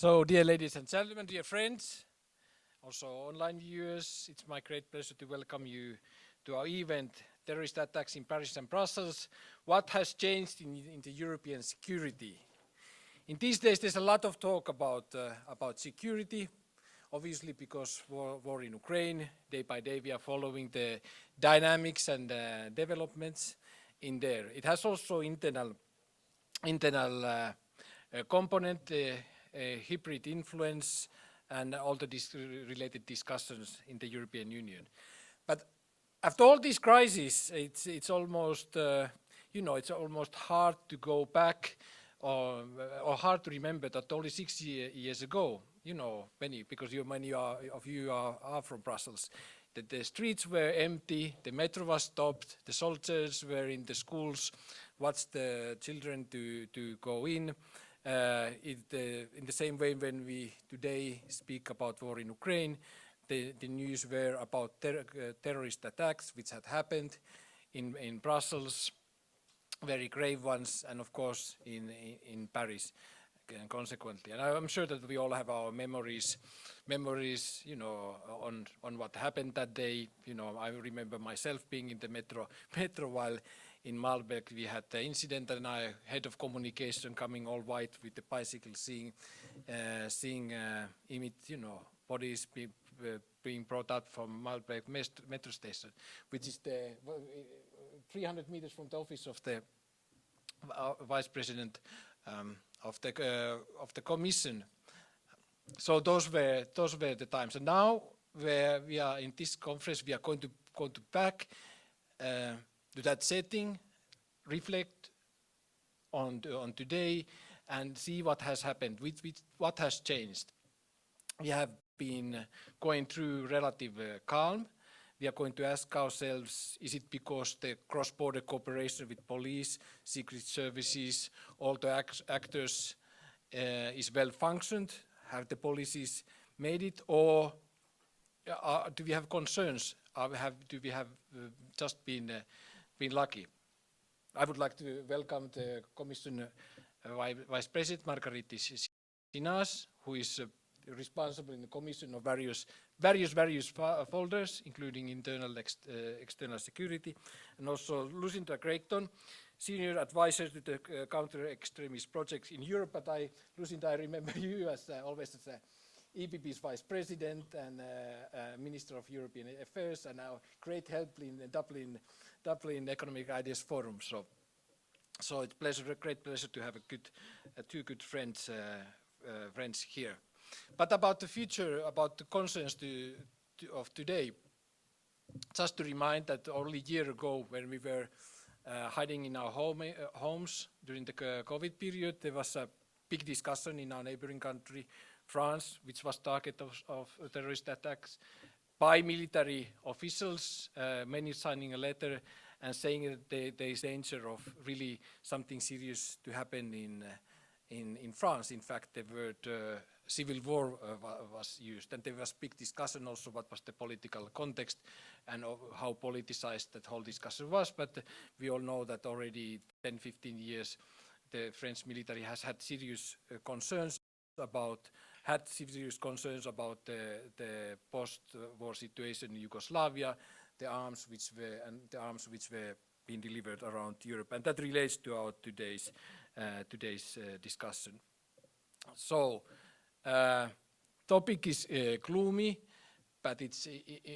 So, dear ladies and gentlemen, dear friends, also online viewers, it's my great pleasure to welcome you to our event, Terrorist Attacks in Paris and Brussels, What Has Changed in the European Security? In these days, there's a lot of talk about security, obviously because war in Ukraine, day by day we are following the dynamics and developments in there. It has also internal component, hybrid influence, and all the related discussions in the European Union. But after all these crises, it's almost, it's almost hard to go back or hard to remember that only 6 years ago, because many of you are from Brussels, that the streets were empty, the metro was stopped, the soldiers were in the schools, watched the children to go in. In the same way when we today speak about war in Ukraine, the news were about terrorist attacks which had happened in Brussels, very grave ones, and of course in Paris consequently. And I'm sure that we all have our memories, on what happened that day. I remember myself being in the metro while in Malbec we had the incident, and I, head of communication, coming all white with the bicycle, seeing bodies being brought out from Malbec metro station, which is the 300 meters from the office of the vice president of the commission. So those were the times. And now, where we are in this conference, we are going to back to that setting, reflect on today, and see what has happened, what has changed. We have been going through relative calm. We are going to ask ourselves, is it because the cross-border cooperation with police, secret services, all the actors is well functioned? Have the policies made it, or do we have concerns? Do we have just been lucky? I would like to welcome the Commission Vice President Margarita Sinas, who is responsible in the Commission of various folders, including internal, external security, and also Lucinda Creighton, Senior Advisor to the Counter Extremism Project in Europe. But Lucinda, I remember you as always as EPP's Vice President and Minister of European Affairs, and now great help in the Dublin Economic Ideas Forum. So it's great pleasure to have two good friends here. But about the future, about the concerns of today, just to remind that only a year ago, when we were hiding in our homes during the COVID period, there was a big discussion in our neighboring country, France, which was target of terrorist attacks by military officials, many signing a letter and saying that there is danger of really something serious to happen in France. In fact, the word civil war was used, and there was big discussion also what was the political context and how politicized that whole discussion was. But we all know that already 10-15 years the French military has had serious concerns about the post-war situation in Yugoslavia, the arms which were being delivered around Europe, and that relates to our today's discussion. So, topic is gloomy, but it's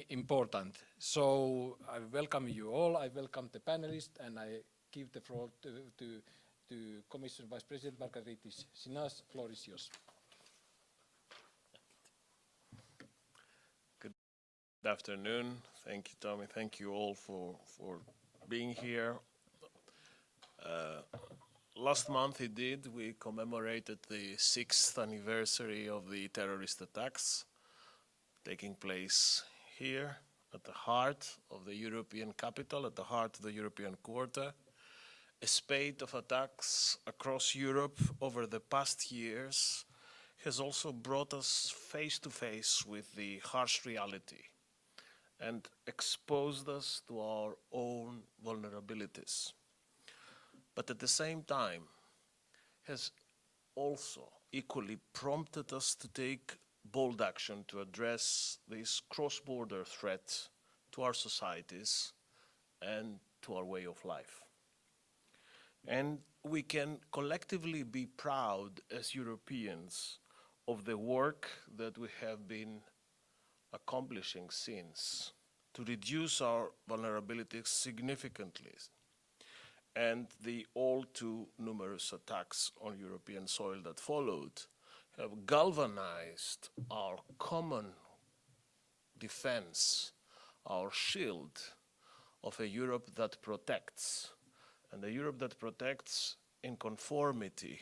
important. So I welcome you all. I welcome the panelists, and I give the floor to Commission Vice President Margarita Sinas. Floor is yours. Good afternoon. Thank you, Tommy. Thank you all for being here. Last month, indeed, we commemorated the 6th anniversary of the terrorist attacks taking place here at the heart of the European capital, at the heart of the European Quarter. A spate of attacks across Europe over the past years has also brought us face to face with the harsh reality and exposed us to our own vulnerabilities. But at the same time, has also equally prompted us to take bold action to address this cross-border threat to our societies and to our way of life. And we can collectively be proud as Europeans of the work that we have been accomplishing since to reduce our vulnerabilities significantly, and the all too numerous attacks on European soil that followed have galvanized our common defense, our shield of a Europe that protects, and a Europe that protects in conformity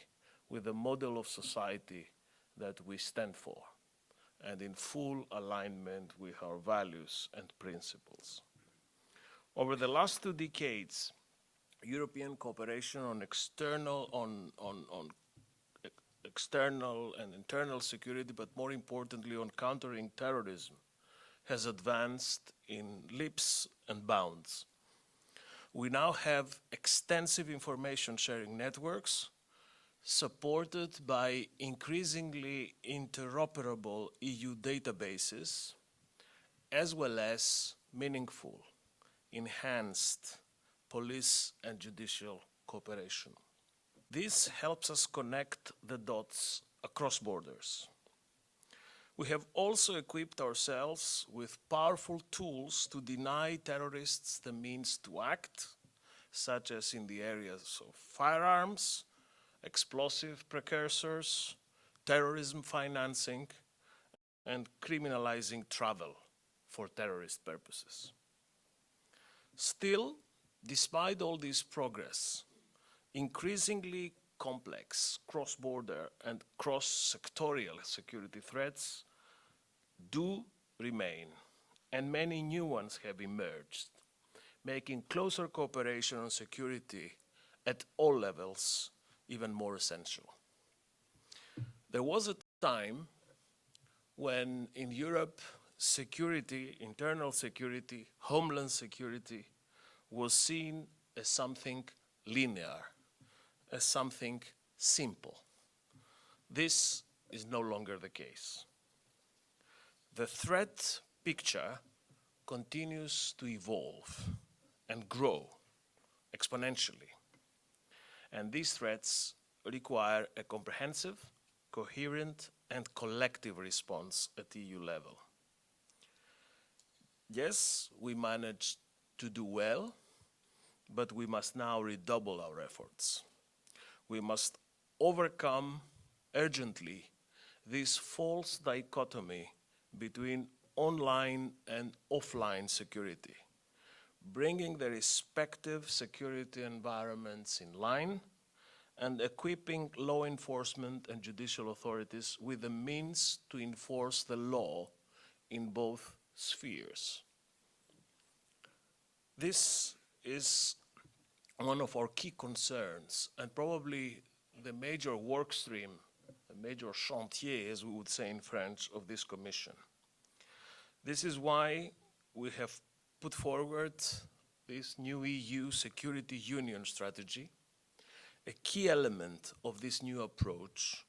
with the model of society that we stand for, and in full alignment with our values and principles. Over the last 2 decades, European cooperation on external and internal security, but more importantly on countering terrorism, has advanced in leaps and bounds. We now have extensive information sharing networks supported by increasingly interoperable EU databases, as well as meaningful, enhanced police and judicial cooperation. This helps us connect the dots across borders. We have also equipped ourselves with powerful tools to deny terrorists the means to act, such as in the areas of firearms, explosive precursors, terrorism financing, and criminalizing travel for terrorist purposes. Still, despite all this progress, increasingly complex cross-border and cross-sectorial security threats do remain, and many new ones have emerged, making closer cooperation on security at all levels even more essential. There was a time when in Europe security, internal security, homeland security was seen as something linear, as something simple. This is no longer the case. The threat picture continues to evolve and grow exponentially. And these threats require a comprehensive, coherent, and collective response at EU level. Yes, we managed to do well, but we must now redouble our efforts. We must overcome urgently this false dichotomy between online and offline security, bringing the respective security environments in line and equipping law enforcement and judicial authorities with the means to enforce the law in both spheres. This is one of our key concerns and probably the major work stream, a major chantier, as we would say in French, of this Commission. This is why we have put forward this new EU Security Union strategy. A key element of this new approach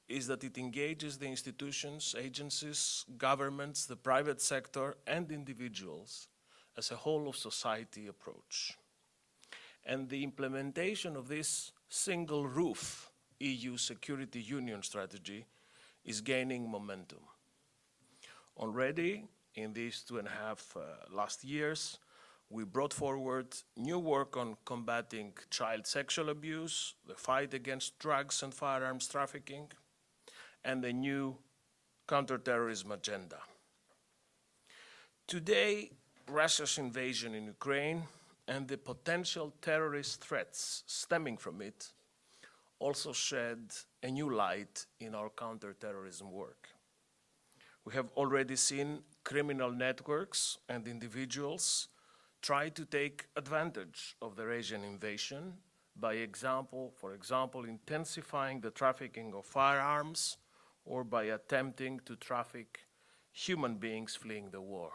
is that it engages the institutions, agencies, governments, the private sector, and individuals as a whole of society approach. And the implementation of this single roof EU Security Union strategy is gaining momentum. Already in these 2.5 last years, we brought forward new work on combating child sexual abuse, the fight against drugs and firearms trafficking, and the new counter-terrorism agenda. Today, Russia's invasion in Ukraine and the potential terrorist threats stemming from it also shed a new light in our counter-terrorism work. We have already seen criminal networks and individuals try to take advantage of the Russian invasion by for example, intensifying the trafficking of firearms or by attempting to traffic human beings fleeing the war.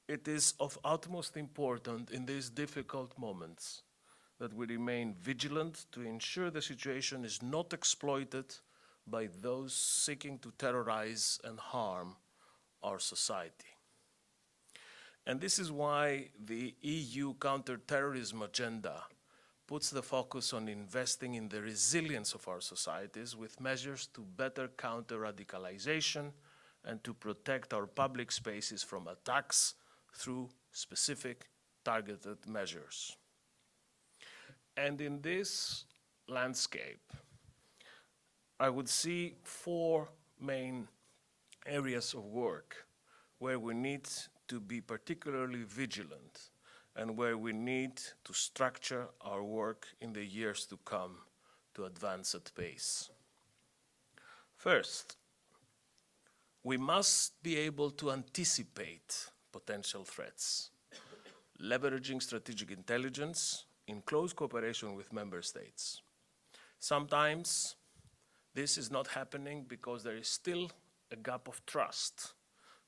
It is of utmost importance in these difficult moments that we remain vigilant to ensure the situation is not exploited by those seeking to terrorize and harm our society. And this is why the EU counter-terrorism agenda puts the focus on investing in the resilience of our societies with measures to better counter radicalization and to protect our public spaces from attacks through specific targeted measures. And in this landscape, I would see 4 main areas of work where we need to be particularly vigilant and where we need to structure our work in the years to come to advance at pace. First, we must be able to anticipate potential threats, leveraging strategic intelligence in close cooperation with member states. Sometimes this is not happening because there is still a gap of trust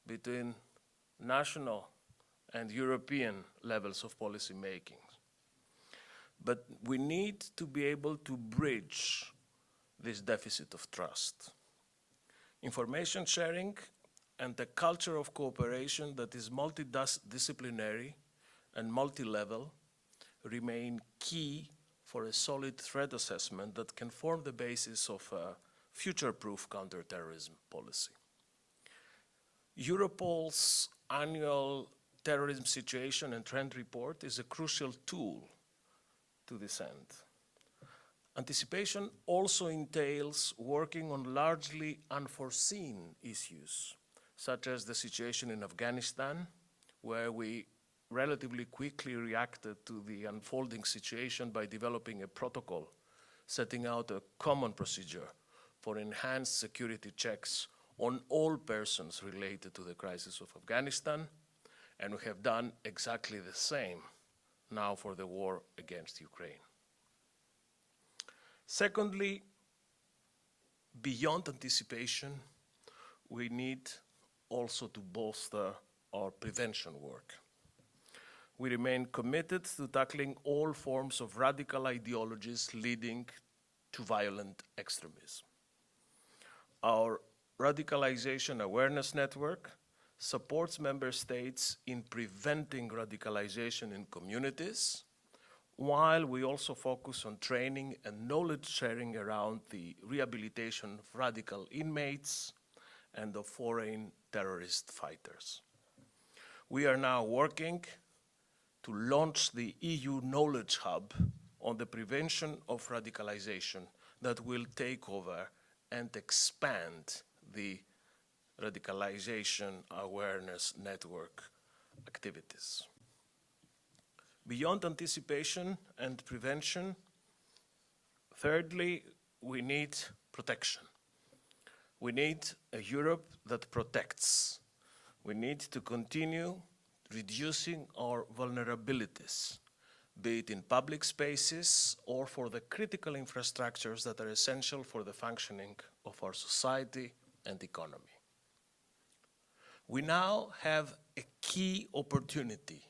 between national and European levels of policy making. But we need to be able to bridge this deficit of trust. Information sharing and a culture of cooperation that is multidisciplinary and multi-level remain key for a solid threat assessment that can form the basis of a future-proof counterterrorism policy. Europol's annual terrorism situation and trend report is a crucial tool to this end. Anticipation also entails working on largely unforeseen issues, such as the situation in Afghanistan, where we relatively quickly reacted to the unfolding situation by developing a protocol, setting out a common procedure for enhanced security checks on all persons related to the crisis of Afghanistan, and we have done exactly the same now for the war against Ukraine. Secondly, beyond anticipation, we need also to bolster our prevention work. We remain committed to tackling all forms of radical ideologies leading to violent extremism. Our Radicalization Awareness Network supports member states in preventing radicalization in communities, while we also focus on training and knowledge sharing around the rehabilitation of radical inmates and of foreign terrorist fighters. We are now working to launch the EU Knowledge Hub on the prevention of radicalization that will take over and expand the Radicalization Awareness Network activities. Beyond anticipation and prevention, thirdly, we need protection. We need a Europe that protects. We need to continue reducing our vulnerabilities, be it in public spaces or for the critical infrastructures that are essential for the functioning of our society and economy. We now have a key opportunity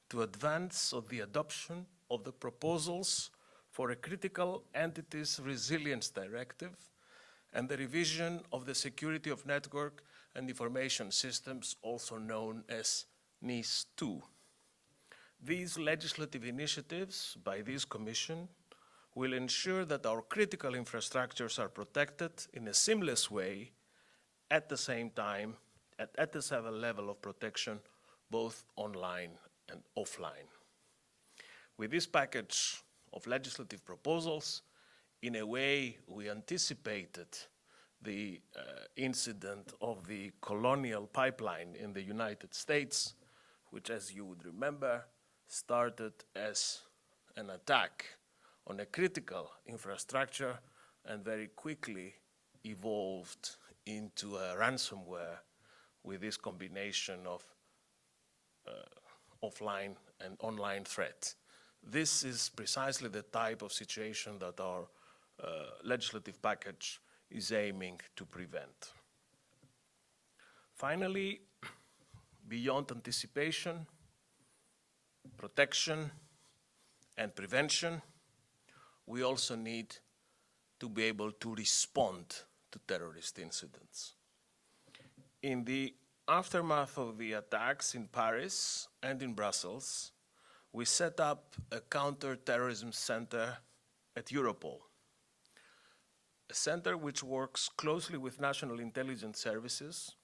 to advance on the adoption of the proposals for a critical entities resilience directive and the revision of the security of network and information systems, also known as NIS2. These legislative initiatives by this Commission will ensure that our critical infrastructures are protected in a seamless way at the same time, at the same level of protection, both online and offline. With this package of legislative proposals, in a way, we anticipated the incident of the colonial pipeline in the United States, which, as you would remember, started as an attack on a critical infrastructure and very quickly evolved into a ransomware with this combination of offline and online threat. This is precisely the type of situation that our legislative package is aiming to prevent. Finally, beyond anticipation, protection, and prevention, we also need to be able to respond to terrorist incidents. In the aftermath of the attacks in Paris and in Brussels, we set up a Counter-Terrorism Center at Europol, a center which works closely with national intelligence services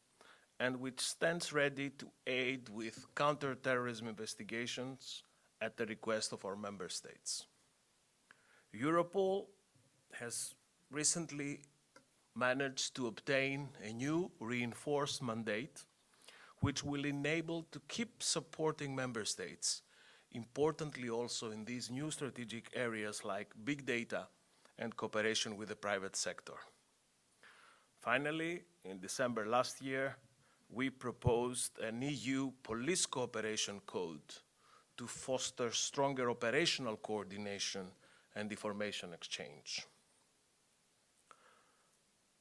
and which stands ready to aid with counter-terrorism investigations at the request of our member states. Europol has recently managed to obtain a new reinforced mandate which will enable to keep supporting member states, importantly also in these new strategic areas like big data and cooperation with the private sector. Finally, in December last year, we proposed an EU police cooperation code to foster stronger operational coordination and information exchange.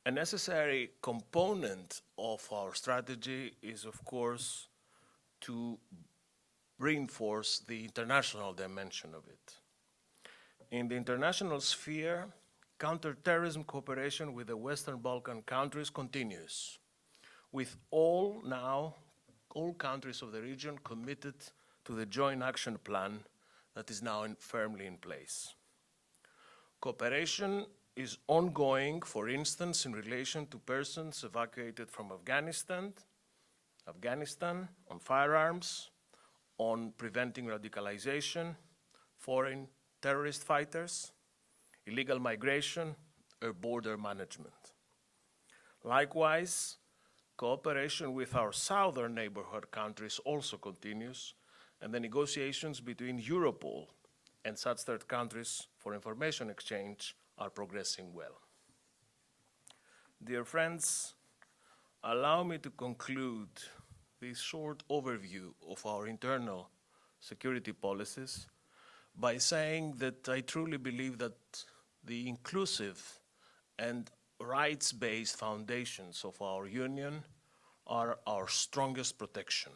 A necessary component of our strategy is, of course, to reinforce the international dimension of it. In the international sphere, counterterrorism cooperation with the Western Balkan countries continues, with all countries of the region committed to the joint action plan that is now firmly in place. Cooperation is ongoing, for instance, in relation to persons evacuated from Afghanistan, on firearms, on preventing radicalization, foreign terrorist fighters, illegal migration, or border management. Likewise, cooperation with our southern neighborhood countries also continues, and the negotiations between Europol and such third countries for information exchange are progressing well. Dear friends, allow me to conclude this short overview of our internal security policies by saying that I truly believe that the inclusive and rights-based foundations of our union are our strongest protection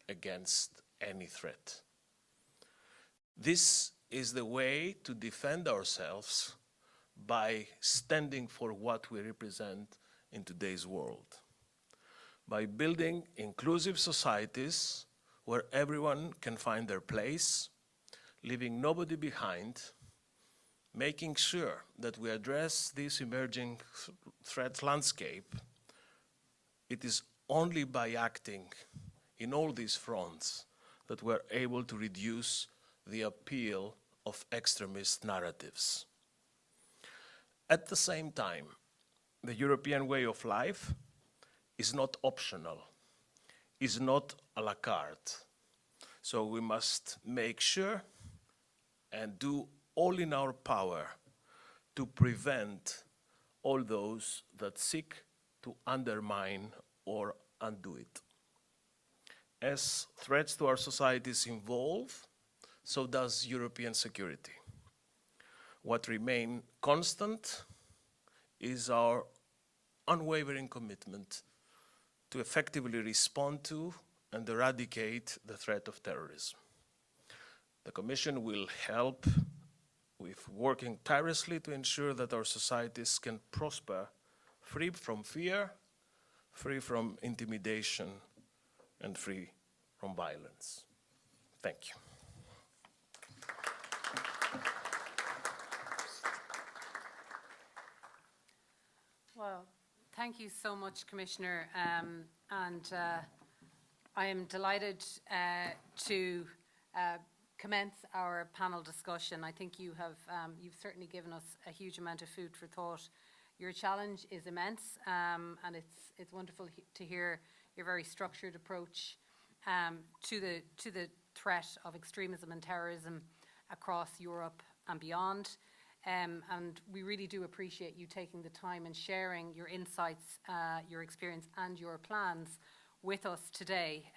against any threat. This is the way to defend ourselves by standing for what we represent in today's world, by building inclusive societies where everyone can find their place, leaving nobody behind, making sure that we address this emerging threat landscape. It is only by acting in all these fronts that we're able to reduce the appeal of extremist narratives. At the same time, the European way of life is not optional, is not à la carte. So we must make sure and do all in our power to prevent all those that seek to undermine or undo it. As threats to our societies evolve, so does European security. What remains constant is our unwavering commitment to effectively respond to and eradicate the threat of terrorism. The Commission will help with working tirelessly to ensure that our societies can prosper free from fear, free from intimidation, and free from violence. Thank you. Well, thank you so much, Commissioner. I am delighted to commence our panel discussion. I think you've certainly given us a huge amount of food for thought. Your challenge is immense, and it's wonderful to hear your very structured approach to the threat of extremism and terrorism across Europe and beyond. And we really do appreciate you taking the time and sharing your insights, your experience, and your plans with us today.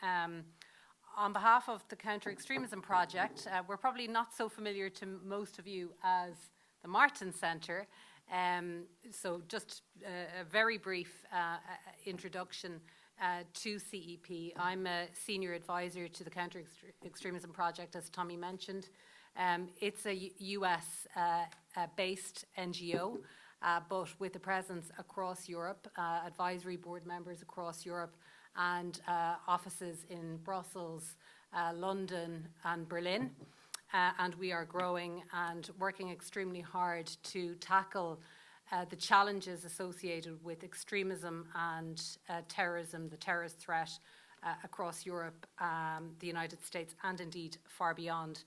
On behalf of the Counter Extremism Project, we're probably not so familiar to most of you as the Martens Centre. So just a very brief introduction to CEP. I'm a senior advisor to the Counter Extremism Project, as Tommy mentioned. It's a US based NGO, but with a presence across Europe, advisory board members across Europe, and offices in Brussels, London and Berlin. And we are growing and working extremely hard to tackle the challenges associated with extremism and terrorism, the terrorist threat across Europe, the United States, and indeed far beyond.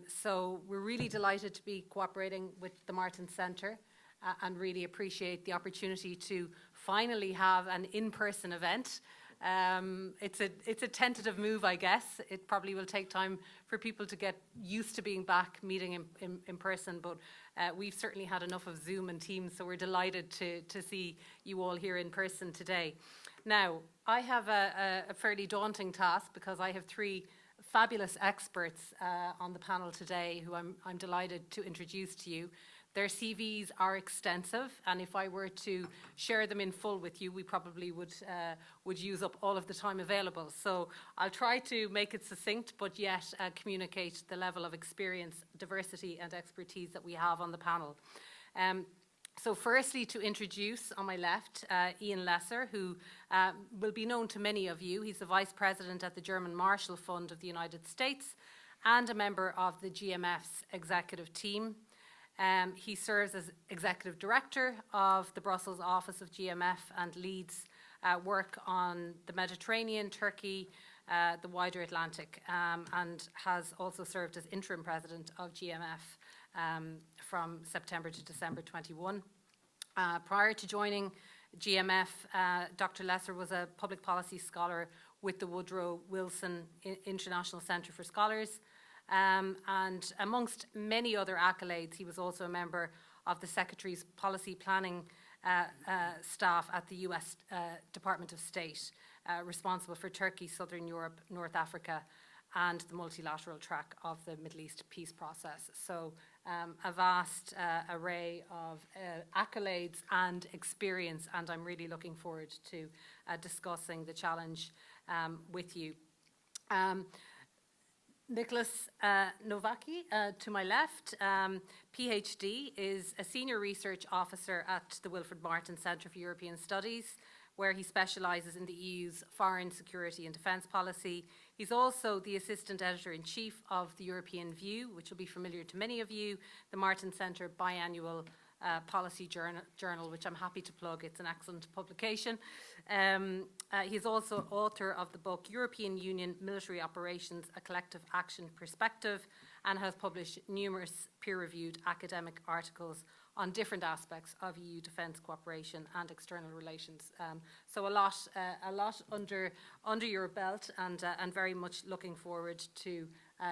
So we're really delighted to be cooperating with the Martens Centre and really appreciate the opportunity to finally have an in-person event. It's a tentative move, I guess. It probably will take time for people to get used to being back meeting in person, but we've certainly had enough of Zoom and Teams, so we're delighted to see you all here in person today. Now, I have a fairly daunting task because I have three fabulous experts on the panel today who I'm delighted to introduce to you. Their CVs are extensive, and if I were to share them in full with you, we probably would use up all of the time available. So I'll try to make it succinct, but yet communicate the level of experience, diversity, and expertise that we have on the panel. So firstly, to introduce on my left, Ian Lesser, who will be known to many of you. He's the Vice President at the German Marshall Fund of the United States and a member of the GMF's executive team. He serves as Executive Director of the Brussels office of GMF and leads work on the Mediterranean, Turkey, the wider Atlantic, and has also served as Interim President of GMF from September to December 21. Prior to joining GMF, Dr. Lesser was a public policy scholar with the Woodrow Wilson International Centre for Scholars. And amongst many other accolades, he was also a member of the Secretary's Policy Planning staff at the US Department of State, responsible for Turkey, Southern Europe, North Africa, and the multilateral track of the Middle East peace process. So a vast array of accolades and experience, and I'm really looking forward to discussing the challenge with you. Nicholas Novaki, to my left, PhD, is a senior research officer at the Wilfried Martens Centre for European Studies, where he specialises in the EU's foreign, security and defence policy. He's also the Assistant Editor-in-Chief of the European View, which will be familiar to many of you, the Martens Centre biannual policy journal, which I'm happy to plug. It's an excellent publication. He's also author of the book European Union Military Operations, A Collective Action Perspective, and has published numerous peer-reviewed academic articles on different aspects of EU defence cooperation and external relations. So a lot under your belt, and very much looking forward to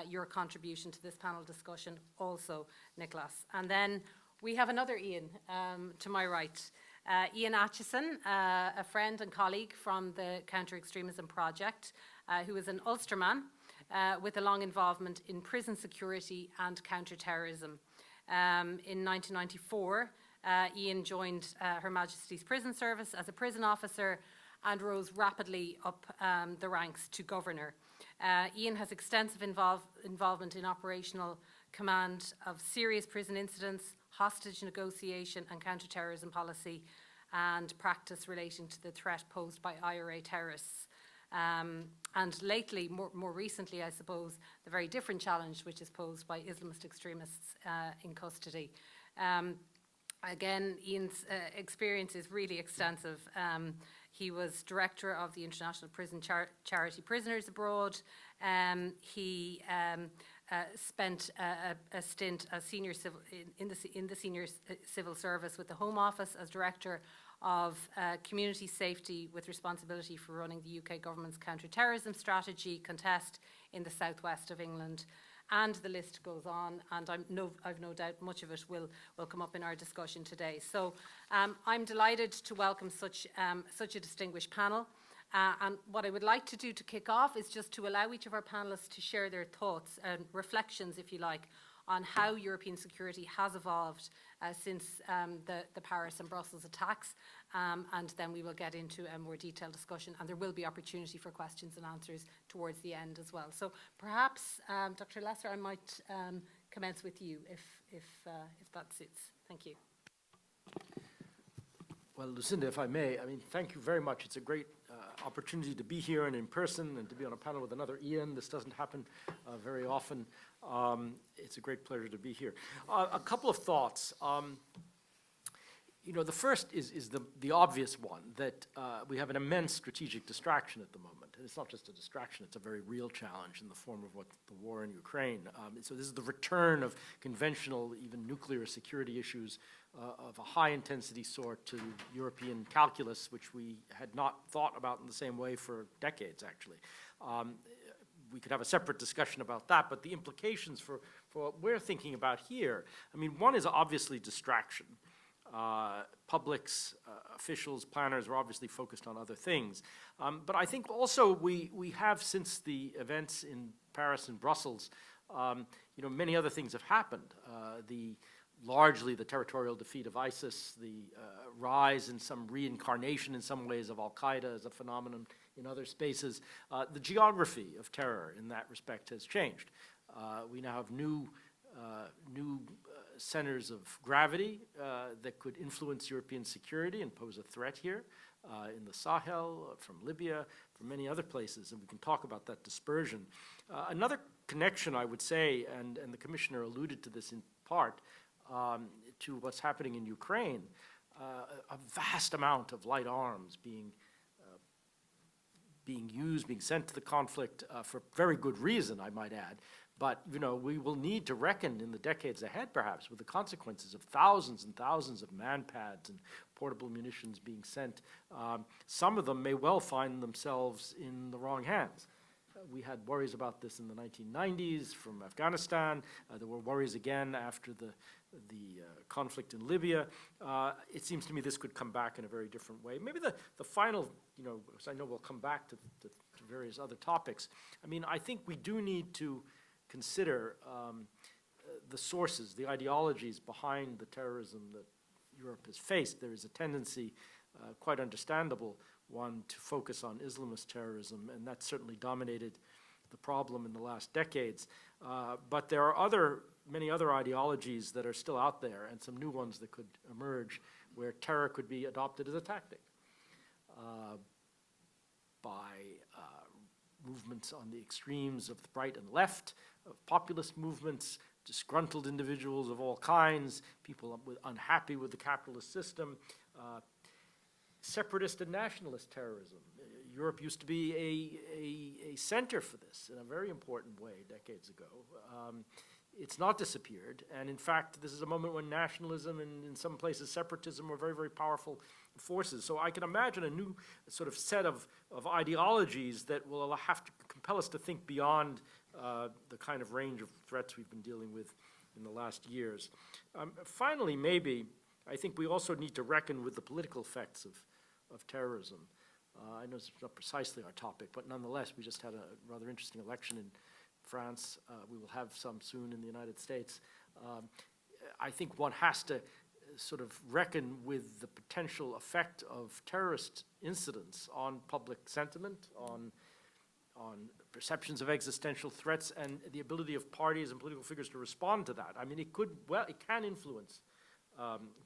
your contribution to this panel discussion also, Nicholas. And then we have another Ian to my right. Ian Acheson, a friend and colleague from the Counter Extremism Project, who is an Ulsterman with a long involvement in prison security and counter-terrorism. In 1994, Ian joined Her Majesty's Prison Service as a prison officer and rose rapidly up the ranks to governor. Ian has extensive involvement in operational command of serious prison incidents, hostage negotiation and counter-terrorism policy, and practice relating to the threat posed by IRA terrorists. And lately, more recently, I suppose, the very different challenge which is posed by Islamist extremists in custody. Again, Ian's experience is really extensive. He was director of the International Prison Charity Prisoners Abroad. He spent a stint as senior civil in the senior civil service with the Home Office as director of community safety with responsibility for running the UK government's counter-terrorism strategy contest in the southwest of England. And the list goes on, and I've no doubt much of it will come up in our discussion today. So I'm delighted to welcome such a distinguished panel. And what I would like to do to kick off is just to allow each of our panellists to share their thoughts and reflections, if you like, on how European security has evolved since the Paris and Brussels attacks. And then we will get into a more detailed discussion, and there will be opportunity for questions and answers towards the end as well. So perhaps, Dr. Lesser, I might commence with you if that suits. Thank you. Well, Lucinda, if I may, I mean, thank you very much. It's a great opportunity to be here and in person and to be on a panel with another Ian. This doesn't happen very often. It's a great pleasure to be here. A couple of thoughts. You know, the first is the obvious one, that we have an immense strategic distraction at the moment. And it's not just a distraction, it's a very real challenge in the form of what the war in Ukraine. So this is the return of conventional, even nuclear security issues of a high-intensity sort to European calculus, which we had not thought about in the same way for decades, actually. We could have a separate discussion about that, but the implications for what we're thinking about here, I mean, one is obviously distraction. Publics, officials, planners are obviously focused on other things. But I think also we have, since the events in Paris and Brussels, you know, many other things have happened. Largely the territorial defeat of ISIS, the rise and some reincarnation in some ways of Al-Qaeda as a phenomenon in other spaces. The geography of terror in that respect has changed. We now have new centers of gravity that could influence European security and pose a threat here in the Sahel, from Libya, from many other places, and we can talk about that dispersion. Another connection, I would say, and the Commissioner alluded to this in part, to what's happening in Ukraine, a vast amount of light arms being used, being sent to the conflict for very good reason, I might add. But, you know, we will need to reckon in the decades ahead, perhaps, with the consequences of thousands and thousands of man-pads and portable munitions being sent. Some of them may well find themselves in the wrong hands. We had worries about this in the 1990s from Afghanistan. There were worries again after the conflict in Libya. It seems to me this could come back in a very different way. Maybe the final, you know, because I know we'll come back to various other topics. I mean, I think we do need to consider the sources, the ideologies behind the terrorism that Europe has faced. There is a tendency, quite understandable, one to focus on Islamist terrorism, and that certainly dominated the problem in the last decades. But there are many other ideologies that are still out there, and some new ones that could emerge, where terror could be adopted as a tactic by movements on the extremes of the right and left, of populist movements, disgruntled individuals of all kinds, people unhappy with the capitalist system, separatist and nationalist terrorism. Europe used to be a center for this in a very important way decades ago. It's not disappeared, and in fact, this is a moment when nationalism and in some places separatism were very, very powerful forces. So I can imagine a new sort of set of ideologies that will have to compel us to think beyond the kind of range of threats we've been dealing with in the last years. Finally, maybe, I think we also need to reckon with the political effects of terrorism. I know it's not precisely our topic, but nonetheless, we just had a rather interesting election in France. We will have some soon in the United States. I think one has to sort of reckon with the potential effect of terrorist incidents on public sentiment, on perceptions of existential threats, and the ability of parties and political figures to respond to that. I mean, it can influence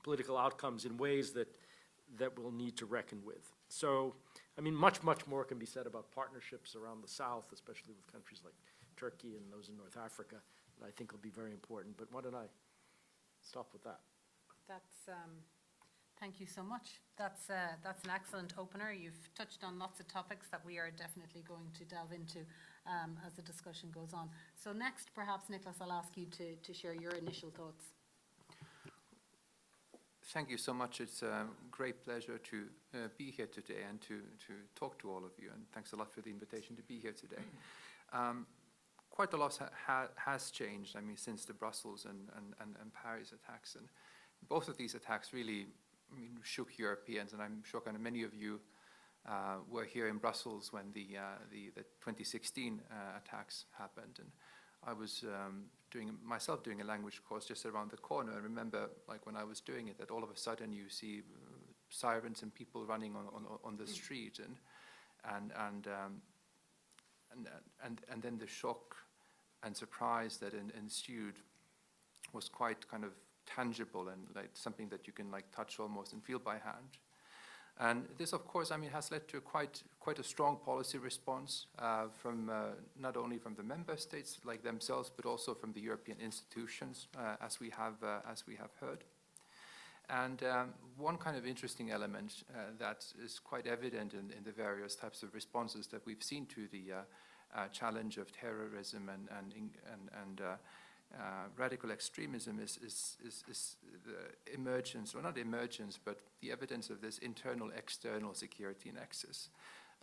political outcomes in ways that we'll need to reckon with. So, I mean, much more can be said about partnerships around the South, especially with countries like Turkey and those in North Africa, that I think will be very important. But why don't I stop with that? Thank you so much. That's an excellent opener. You've touched on lots of topics that we are definitely going to delve into as the discussion goes on. So next, perhaps, Nicholas, I'll ask you to share your initial thoughts. Thank you so much. It's a great pleasure to be here today and to talk to all of you. And thanks a lot for the invitation to be here today. Quite a lot has changed, I mean, since the Brussels and Paris attacks. And both of these attacks really, I mean, shook Europeans. And I'm sure kind of many of you were here in Brussels when the 2016 attacks happened. And I was doing a language course just around the corner. I remember, like, when I was doing it, that all of a sudden you see sirens and people running on the street, and then the shock and surprise that ensued was quite kind of tangible and like something that you can like touch almost and feel by hand. And this, of course, I mean, has led to quite a strong policy response from not only from the member states like themselves, but also from the European institutions, as we have heard. And one kind of interesting element that is quite evident in the various types of responses that we've seen to the challenge of terrorism and radical extremism is the emergence, or not emergence, but the evidence of this internal-external security nexus.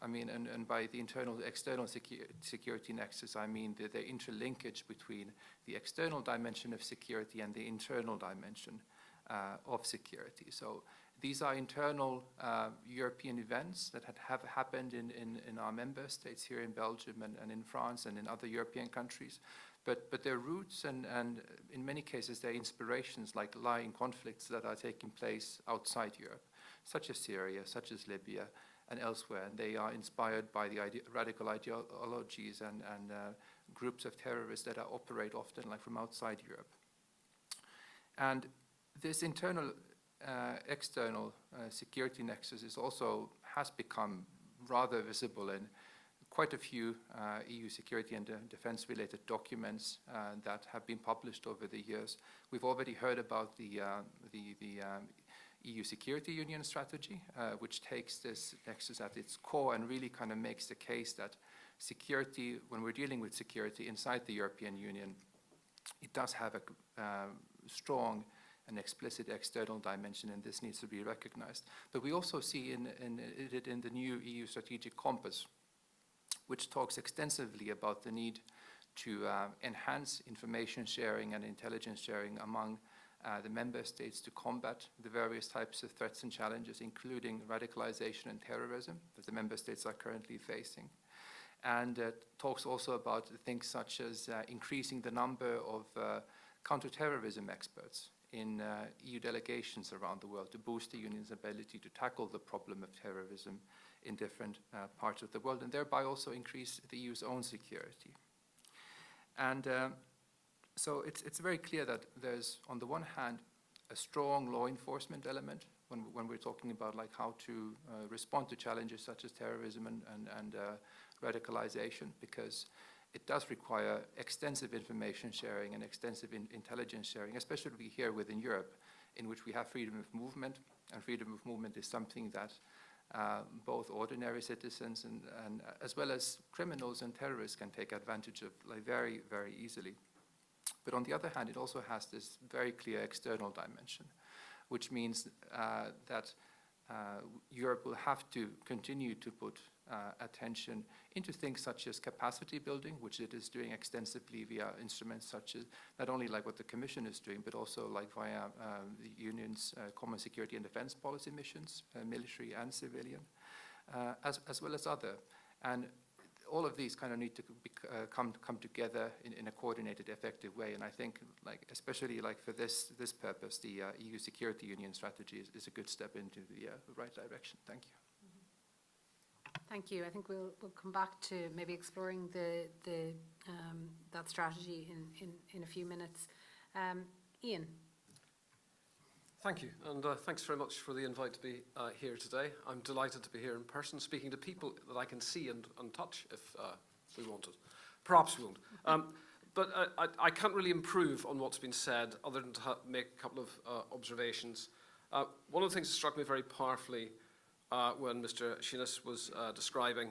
I mean, and by the internal-external security nexus, I mean the interlinkage between the external dimension of security and the internal dimension of security. So these are internal European events that have happened in our member states here in Belgium and in France and in other European countries. But their roots and in many cases their inspirations lie in conflicts that are taking place outside Europe, such as Syria, such as Libya, and elsewhere. And they are inspired by the radical ideologies and groups of terrorists that operate often from outside Europe. And this internal external security nexus has become rather visible in quite a few EU security and defense-related documents that have been published over the years. We've already heard about the EU Security Union strategy, which takes this nexus at its core and really kind of makes the case that security, when we're dealing with security inside the European Union, it does have a strong and explicit external dimension, and this needs to be recognized. But we also see it in the new EU Strategic Compass, which talks extensively about the need to enhance information sharing and intelligence sharing among the member states to combat the various types of threats and challenges, including radicalization and terrorism, that the member states are currently facing. And talks also about things such as increasing the number of counter-terrorism experts in EU delegations around the world to boost the Union's ability to tackle the problem of terrorism in different parts of the world, and thereby also increase the EU's own security. And so it's very clear that there's, on the one hand, a strong law enforcement element when we're talking about how to respond to challenges such as terrorism and radicalization, because it does require extensive information sharing and extensive intelligence sharing, especially here within Europe, in which we have freedom of movement, and freedom of movement is something that both ordinary citizens and as well as criminals and terrorists can take advantage of very, very easily. But on the other hand, it also has this very clear external dimension, which means that Europe will have to continue to put attention into things such as capacity building, which it is doing extensively via instruments such as not only what the Commission is doing, but also via the Union's common security and defense policy missions, military and civilian, as well as other. And all of these kind of need to come together in a coordinated, effective way. And I think, especially for this purpose, the EU Security Union strategy is a good step into the right direction. Thank you. Thank you. I think we'll come back to maybe exploring that strategy in a few minutes. Ian. Thank you, and thanks very much for the invite to be here today. I'm delighted to be here in person, speaking to people that I can see and touch if we wanted. Perhaps we won't. But I can't really improve on what's been said other than to make a couple of observations. One of the things that struck me very powerfully when Mr. Shinnis was describing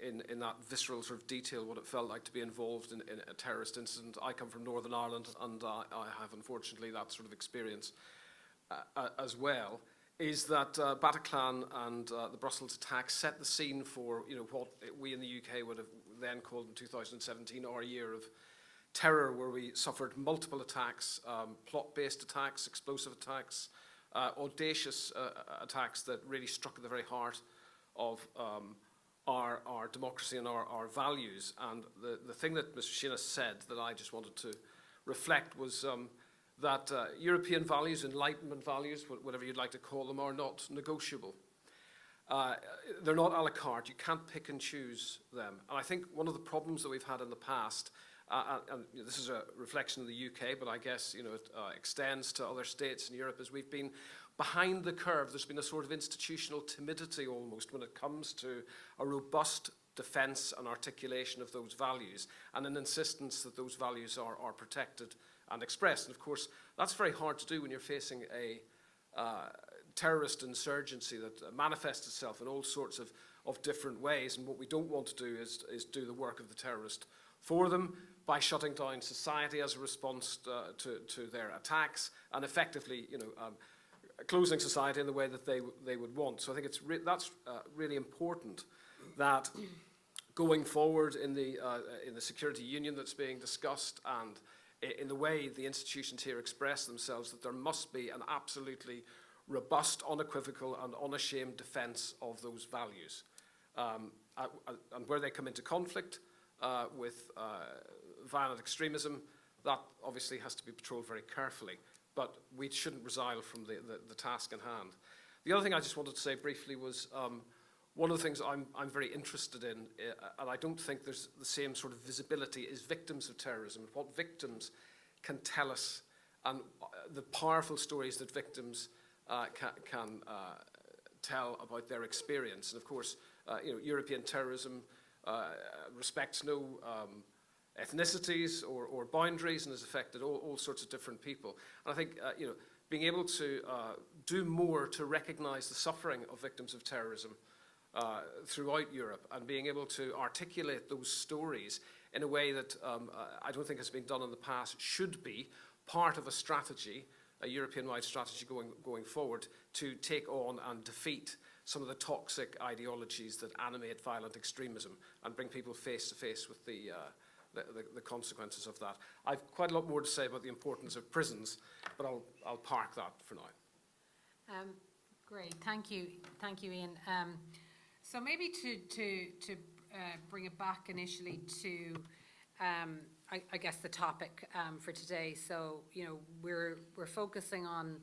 in that visceral sort of detail what it felt like to be involved in a terrorist incident. I come from Northern Ireland, and I have unfortunately that sort of experience as well, is that Bataclan and the Brussels attack set the scene for what we in the UK would have then called in 2017 our year of terror, where we suffered multiple attacks, plot-based attacks, explosive attacks, audacious attacks that really struck at the very heart of our democracy and our values. And the thing that Mr. Shinnis said that I just wanted to reflect was that European values, Enlightenment values, whatever you'd like to call them, are not negotiable. They're not a la carte. You can't pick and choose them. And I think one of the problems that we've had in the past, and this is a reflection of the UK, but I guess it extends to other states in Europe, is we've been behind the curve, there's been a sort of institutional timidity almost when it comes to a robust defence and articulation of those values, and an insistence that those values are protected and expressed. And of course, that's very hard to do when you're facing a terrorist insurgency that manifests itself in all sorts of different ways. And what we don't want to do is do the work of the terrorist for them by shutting down society as a response to their attacks, and effectively, closing society in the way that they would want. So I think that's really important, that going forward in the security union that's being discussed, and in the way the institutions here express themselves, that there must be an absolutely robust, unequivocal and unashamed defence of those values. And where they come into conflict with violent extremism, that obviously has to be patrolled very carefully. But we shouldn't resile from the task in hand. The other thing I just wanted to say briefly was one of the things I'm very interested in, and I don't think there's the same sort of visibility, is victims of terrorism, what victims can tell us, and the powerful stories that victims can tell about their experience. And of course, European terrorism respects no ethnicities or boundaries, and has affected all sorts of different people. And I think being able to do more to recognise the suffering of victims of terrorism throughout Europe, and being able to articulate those stories in a way that I don't think has been done in the past, should be part of a strategy, a European-wide strategy going forward, to take on and defeat some of the toxic ideologies that animate violent extremism, and bring people face to face with the consequences of that. I've quite a lot more to say about the importance of prisons, but I'll park that for now. Great, thank you, Ian. So maybe to bring it back initially to, I guess, the topic for today. So we're focusing on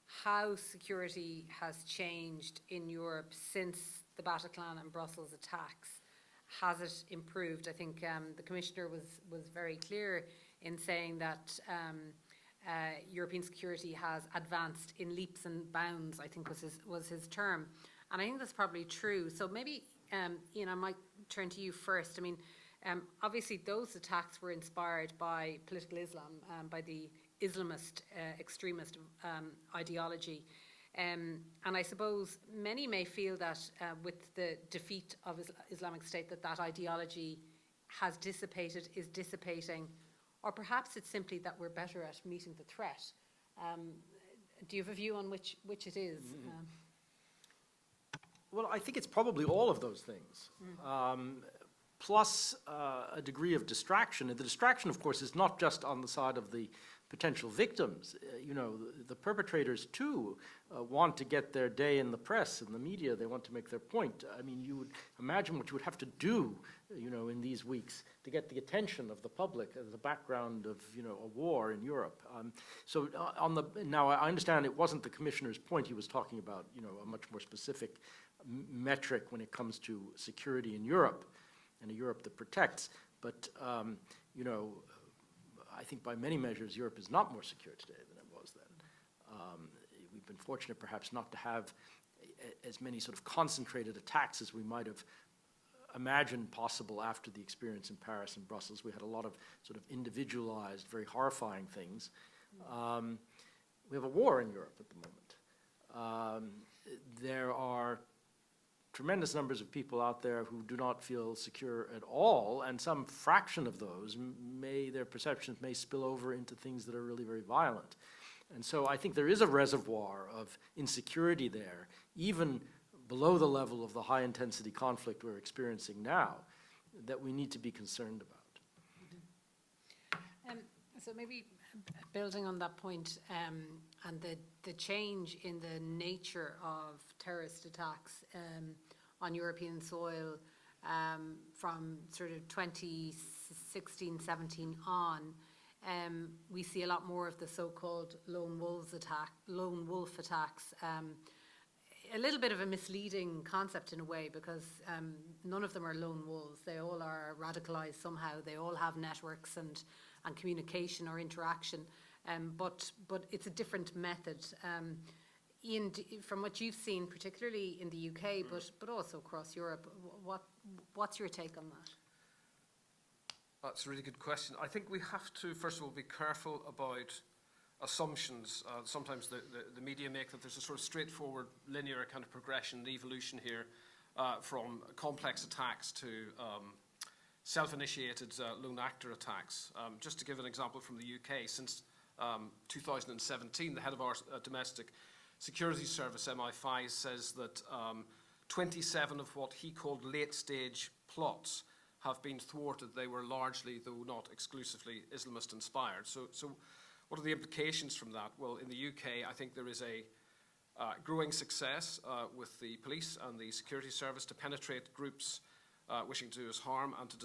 how security has changed in Europe since the Bataclan and Brussels attacks. Has it improved? I think the Commissioner was very clear in saying that European security has advanced in leaps and bounds, I think was his term. And I think that's probably true. So maybe, Ian, I might turn to you first. I mean, obviously those attacks were inspired by political Islam, by the Islamist extremist ideology. And I suppose many may feel that with the defeat of Islamic State, that ideology has dissipated, is dissipating, or perhaps it's simply that we're better at meeting the threat. Do you have a view on which it is? Well, I think it's probably all of those things, plus a degree of distraction. And the distraction, of course, is not just on the side of the potential victims. The perpetrators, too, want to get their day in the press and the media. They want to make their point. I mean, you would imagine what you would have to do, in these weeks to get the attention of the public as a background of, a war in Europe. Now I understand it wasn't the Commissioner's point. He was talking about, a much more specific metric when it comes to security in Europe, and a Europe that protects. But, I think by many measures, Europe is not more secure today than it was then. We've been fortunate perhaps not to have as many sort of concentrated attacks as we might have imagined possible after the experience in Paris and Brussels. We had a lot of sort of individualized, very horrifying things. We have a war in Europe at the moment. There are tremendous numbers of people out there who do not feel secure at all, and some fraction of those their perceptions may spill over into things that are really very violent. And so I think there is a reservoir of insecurity there, even below the level of the high intensity conflict we're experiencing now, that we need to be concerned about. So maybe building on that point, and the change in the nature of terrorist attacks on European soil from sort of 2016, 17 on, we see a lot more of the so-called lone wolf attacks. A little bit of a misleading concept in a way, because none of them are lone wolves. They all are radicalized somehow. They all have networks and communication or interaction, but it's a different method. Ian, from what you've seen, particularly in the UK, but also across Europe, what's your take on that? That's a really good question. I think we have to, first of all, be careful about assumptions. Sometimes the media make that there's a sort of straightforward linear kind of progression and evolution here from complex attacks to self-initiated lone actor attacks. Just to give an example from the UK, since 2017, the head of our domestic security service, MI5, says that 27 of what he called late-stage plots have been thwarted. They were largely, though not exclusively, Islamist-inspired. So what are the implications from that? Well, in the UK, I think there is a growing success with the police and the security service to penetrate groups wishing to do us harm and to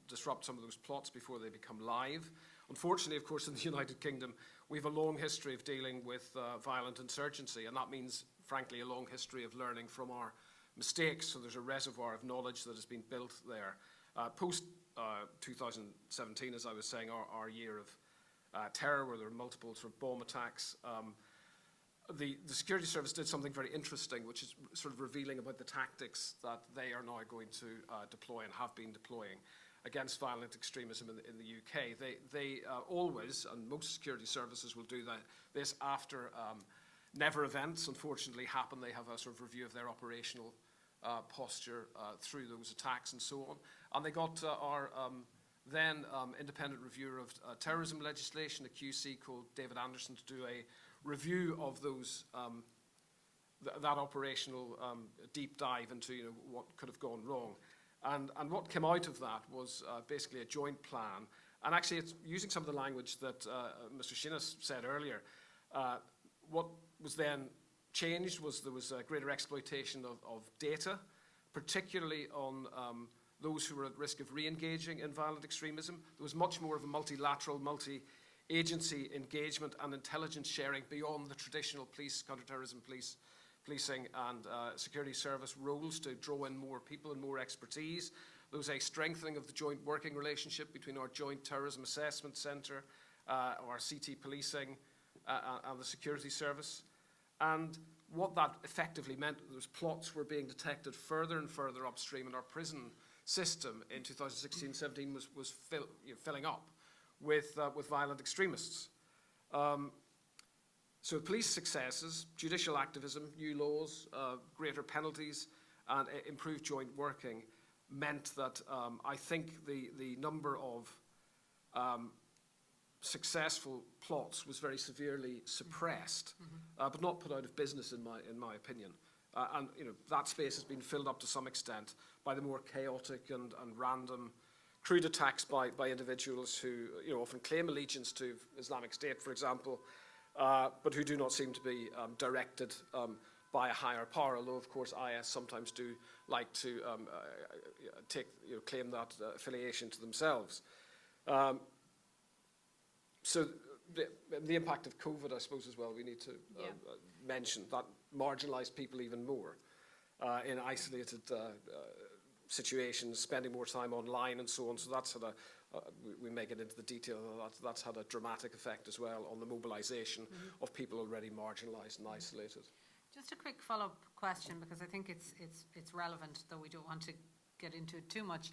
disrupt some of those plots before they become live. Unfortunately, of course, in the United Kingdom, we have a long history of dealing with violent insurgency, and that means, frankly, a long history of learning from our mistakes. So there's a reservoir of knowledge that has been built there. Post 2017, as I was saying, our year of terror, where there were multiple sort of bomb attacks, the security service did something very interesting, which is sort of revealing about the tactics that they are now going to deploy and have been deploying against violent extremism in the UK. They always, and most security services will do this after never events, unfortunately, happen. They have a sort of review of their operational posture through those attacks and so on. And they got our then independent reviewer of terrorism legislation, a QC called David Anderson, to do a review of those that operational deep dive into what could have gone wrong. And what came out of that was basically a joint plan. And actually, it's using some of the language that Mr. Shinnis said earlier. What was then changed was there was a greater exploitation of data, particularly on those who were at risk of re-engaging in violent extremism. There was much more of a multilateral, multi-agency engagement and intelligence sharing beyond the traditional police, counter-terrorism policing and security service roles to draw in more people and more expertise. There was a strengthening of the joint working relationship between our Joint Terrorism Assessment Centre, our CT policing and the security service. And what that effectively meant, those plots were being detected further and further upstream, and our prison system in 2016-17 was filling up with violent extremists. So police successes, judicial activism, new laws, greater penalties, and improved joint working meant that I think the number of successful plots was very severely suppressed, but not put out of business in my opinion. And that space has been filled up to some extent by the more chaotic and random crude attacks by individuals who often claim allegiance to Islamic State, for example, but who do not seem to be directed by a higher power, although of course IS sometimes do like to claim that affiliation to themselves. So the impact of COVID, I suppose, as well, we need to mention that marginalised people even more in isolated situations, spending more time online and so on. So that's had we may get into the detail of that, that's had a dramatic effect as well on the mobilisation of people already marginalised and isolated. Just a quick follow-up question, because I think it's relevant, though we don't want to get into it too much.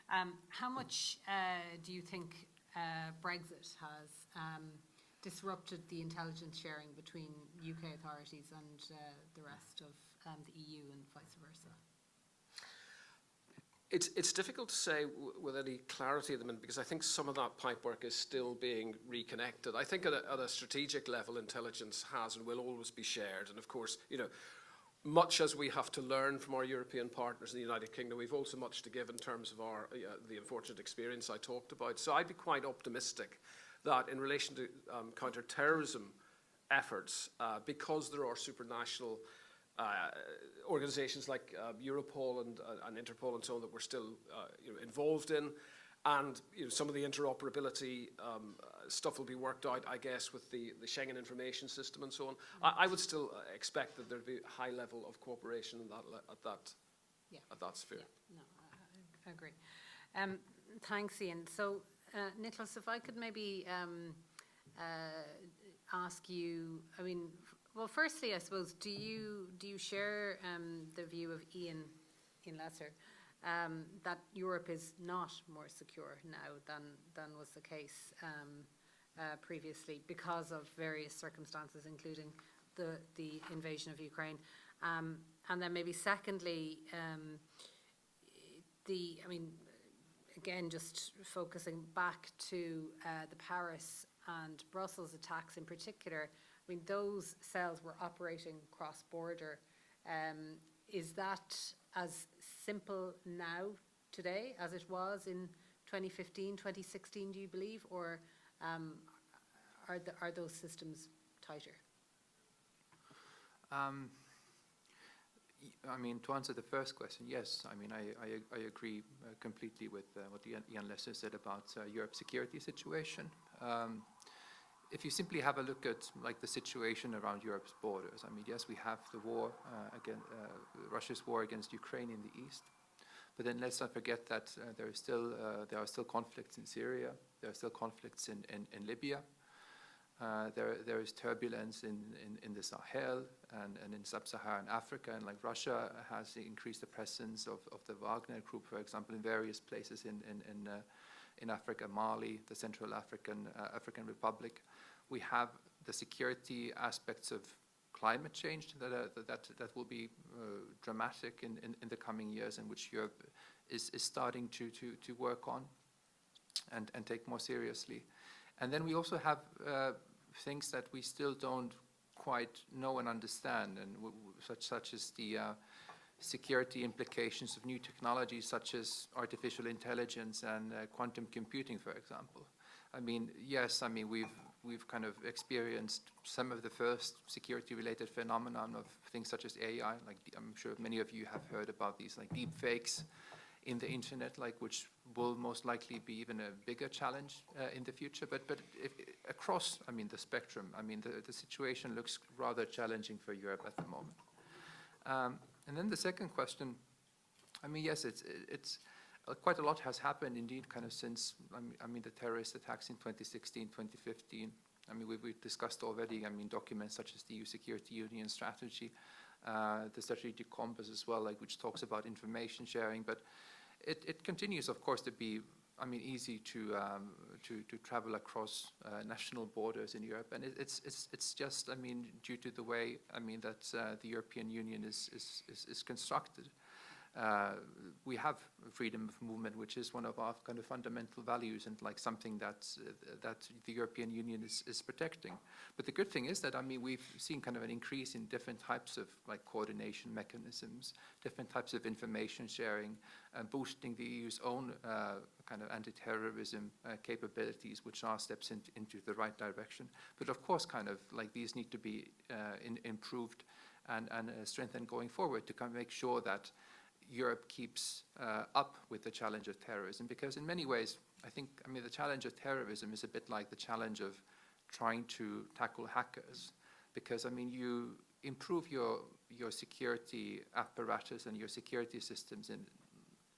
How much do you think Brexit has disrupted the intelligence sharing between UK authorities and the rest of the EU and vice versa? It's difficult to say with any clarity at the minute, because I think some of that pipework is still being reconnected. I think at a strategic level, intelligence has and will always be shared. And of course, much as we have to learn from our European partners in the United Kingdom, we've also much to give in terms of the unfortunate experience I talked about. So I'd be quite optimistic that in relation to counter-terrorism efforts, because there are supranational organisations like Europol and Interpol and so on that we're still involved in, and some of the interoperability stuff will be worked out, I guess, with the Schengen information system and so on. I would still expect that there'd be a high level of cooperation at that sphere. Yeah. No, I agree. Thanks, Ian. So, Nicholas, if I could maybe ask you, I mean, Well, firstly, I suppose, do you share the view of Ian Lesser that Europe is not more secure now than was the case previously because of various circumstances, including the invasion of Ukraine? And then maybe secondly, again, just focusing back to the Paris and Brussels attacks in particular, I mean, those cells were operating cross-border. Is that as simple now, today, as it was in 2015, 2016, do you believe? Or are those systems tighter? I mean, to answer the first question, yes. I mean, I agree completely with what Ian Lesser said about Europe's security situation. If you simply have a look at like the situation around Europe's borders, I mean, yes, we have the war Russia's war against Ukraine in the east, but then let's not forget that there are still conflicts in Syria, there are still conflicts in Libya. There is turbulence in the Sahel and in sub-Saharan Africa, and like Russia has increased the presence of the Wagner group, for example, in various places in Africa, Mali, the Central African Republic. We have the security aspects of climate change that will be dramatic in the coming years, and which Europe is starting to work on and take more seriously. And then we also have things that we still don't quite know and understand, and such as the security implications of new technologies such as artificial intelligence and quantum computing, for example. I mean, yes, I mean, we've kind of experienced some of the first security-related phenomenon of things such as AI. Like I'm sure many of you have heard about these like deep fakes in the internet, like which will most likely be even a bigger challenge in the future. But across, I mean, the spectrum, I mean, the situation looks rather challenging for Europe at the moment. And then the second question, I mean, yes, it's quite a lot has happened indeed, kind of since I mean the terrorist attacks in 2016, 2015. I mean, we've discussed already. I mean, documents such as the EU Security Union strategy, the strategic compass as well, like which talks about information sharing. But it continues, of course, to be, I mean, easy to travel across national borders in Europe, and it's just, I mean, due to the way, I mean, that the European Union is constructed. We have freedom of movement, which is one of our kind of fundamental values, and like something that the European Union is protecting. But the good thing is that, I mean, we've seen kind of an increase in different types of like coordination mechanisms, different types of information sharing, boosting the EU's own kind of anti-terrorism capabilities, which are steps into the right direction. But of course, kind of like these need to be improved and strengthened going forward to kind of make sure that Europe keeps up with the challenge of terrorism, because in many ways, I think, I mean, the challenge of terrorism is a bit like the challenge of trying to tackle hackers, because, I mean, you improve your security apparatus and your security systems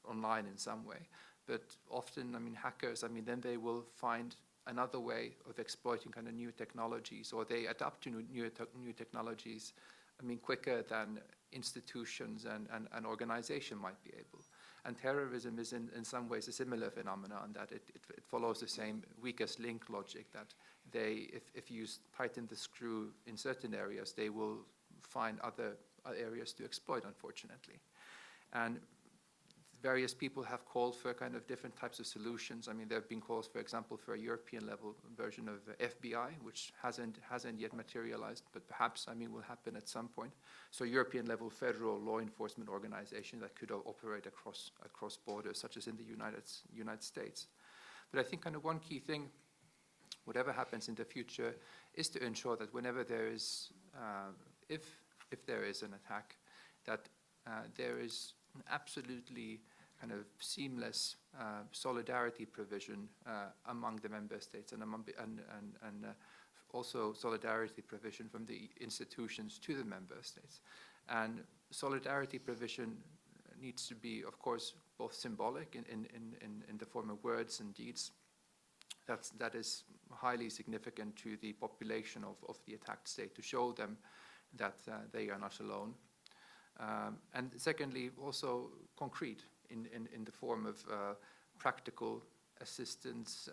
online in some way, but often, I mean, hackers, I mean, then they will find another way of exploiting kind of new technologies, or they adapt to new technologies, I mean, quicker than institutions and organization might be able. And terrorism is in some ways a similar phenomenon, that it follows the same weakest link logic, that they, if you tighten the screw in certain areas, they will find other areas to exploit, unfortunately. And various people have called for kind of different types of solutions. I mean, there have been calls, for example, for a European level version of FBI, which hasn't yet materialized, but perhaps, I mean, will happen at some point. So European level federal law enforcement organization that could operate across borders, such as in the United States. But I think kind of one key thing, whatever happens in the future, is to ensure that whenever there is, if there is an attack, that there is an absolutely kind of seamless solidarity provision among the member states, and also solidarity provision from the institutions to the member states. And solidarity provision needs to be, of course, both symbolic in the form of words and deeds. That is highly significant to the population of the attacked state, to show them that they are not alone. And secondly, also concrete in the form of practical assistance,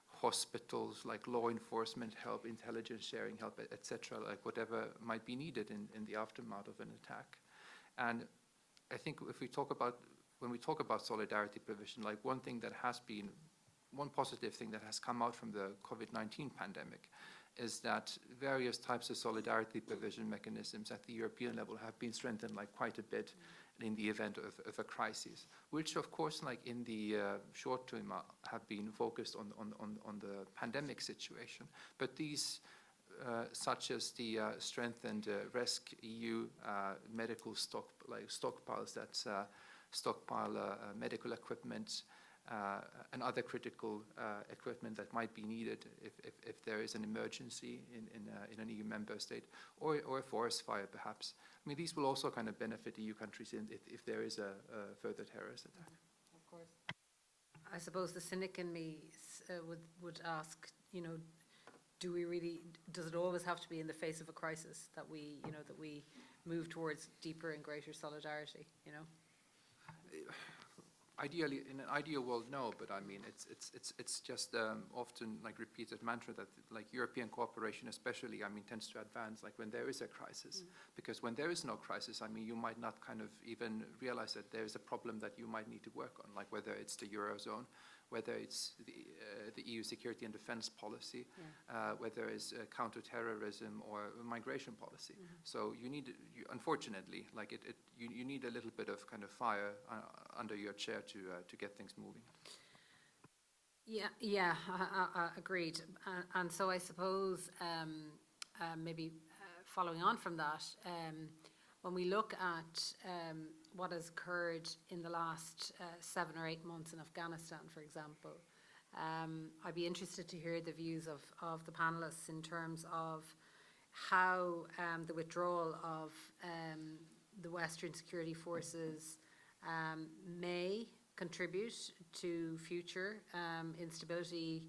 hospitals, like law enforcement help, intelligence sharing help, etc., like whatever might be needed in the aftermath of an attack. And I think if we talk about, when we talk about solidarity provision, like one positive thing that has come out from the COVID-19 pandemic is that various types of solidarity provision mechanisms at the European level have been strengthened like quite a bit in the event of a crisis, which of course like in the short term have been focused on the pandemic situation. But these, such as the strengthened RESC-EU medical stockpiles that stockpile medical equipment, and other critical equipment that might be needed if there is an emergency in an EU member state, or a forest fire perhaps. I mean, these will also kind of benefit EU countries if there is a further terrorist attack. Of course. I suppose the cynic in me would ask, you know, does it always have to be in the face of a crisis that we move towards deeper and greater solidarity, you know? Ideally, in an ideal world, no. But I mean, it's just often like repeated mantra that like European cooperation, especially, I mean, tends to advance like when there is a crisis. Because when there is no crisis, I mean, you might not kind of even realize that there is a problem that you might need to work on, like whether it's the Eurozone, whether it's the EU security and defense policy, whether it's counter-terrorism or migration policy. So you need, unfortunately, like you need a little bit of kind of fire under your chair to get things moving. Yeah, agreed. And so I suppose maybe following on from that, when we look at what has occurred in the last 7 or 8 months in Afghanistan, for example, I'd be interested to hear the views of the panelists in terms of how the withdrawal of the Western security forces may contribute to future instability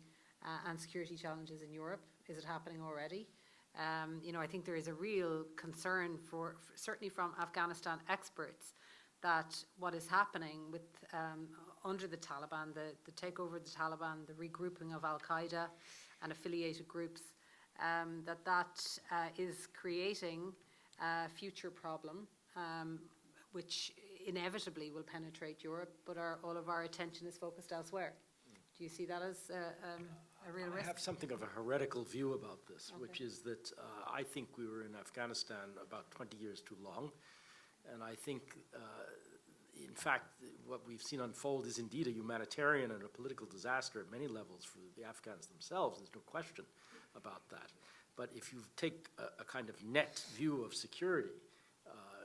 and security challenges in Europe. Is it happening already? I think there is a real concern certainly from Afghanistan experts, that what is happening with under the Taliban, the takeover of the Taliban, the regrouping of Al-Qaeda and affiliated groups, that is creating a future problem, which inevitably will penetrate Europe, but all of our attention is focused elsewhere. Do you see that as a real risk? I have something of a heretical view about this, which is that I think we were in Afghanistan about 20 years too long. And I think, in fact, what we've seen unfold is indeed a humanitarian and a political disaster at many levels for the Afghans themselves. There's no question about that. But if you take a kind of net view of security,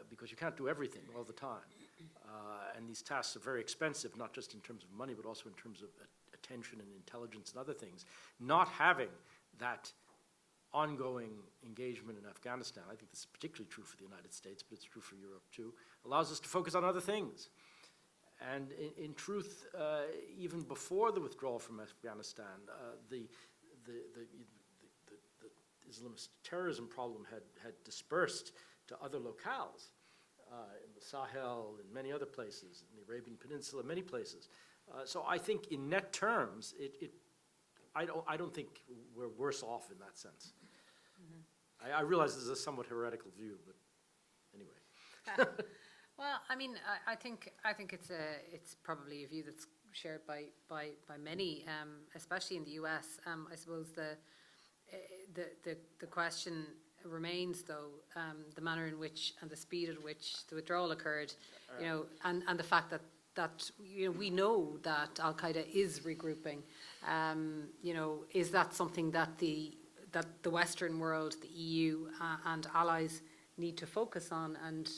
because you can't do everything all the time, and these tasks are very expensive, not just in terms of money, but also in terms of attention and intelligence and other things, not having that ongoing engagement in Afghanistan, I think this is particularly true for the United States, but it's true for Europe too, allows us to focus on other things. And in truth, even before the withdrawal from Afghanistan, the Islamist terrorism problem had dispersed to other locales, in the Sahel, in many other places, in the Arabian Peninsula, many places. So I think in net terms, I don't think we're worse off in that sense. I realize this is a somewhat heretical view, but anyway. Well, I mean, I think it's probably a view that's shared by many, especially in the US. I suppose the question remains, though, the manner in which and the speed at which the withdrawal occurred, and the fact that we know that Al-Qaeda is regrouping. Is that something that the Western world, the EU, and allies need to focus on? And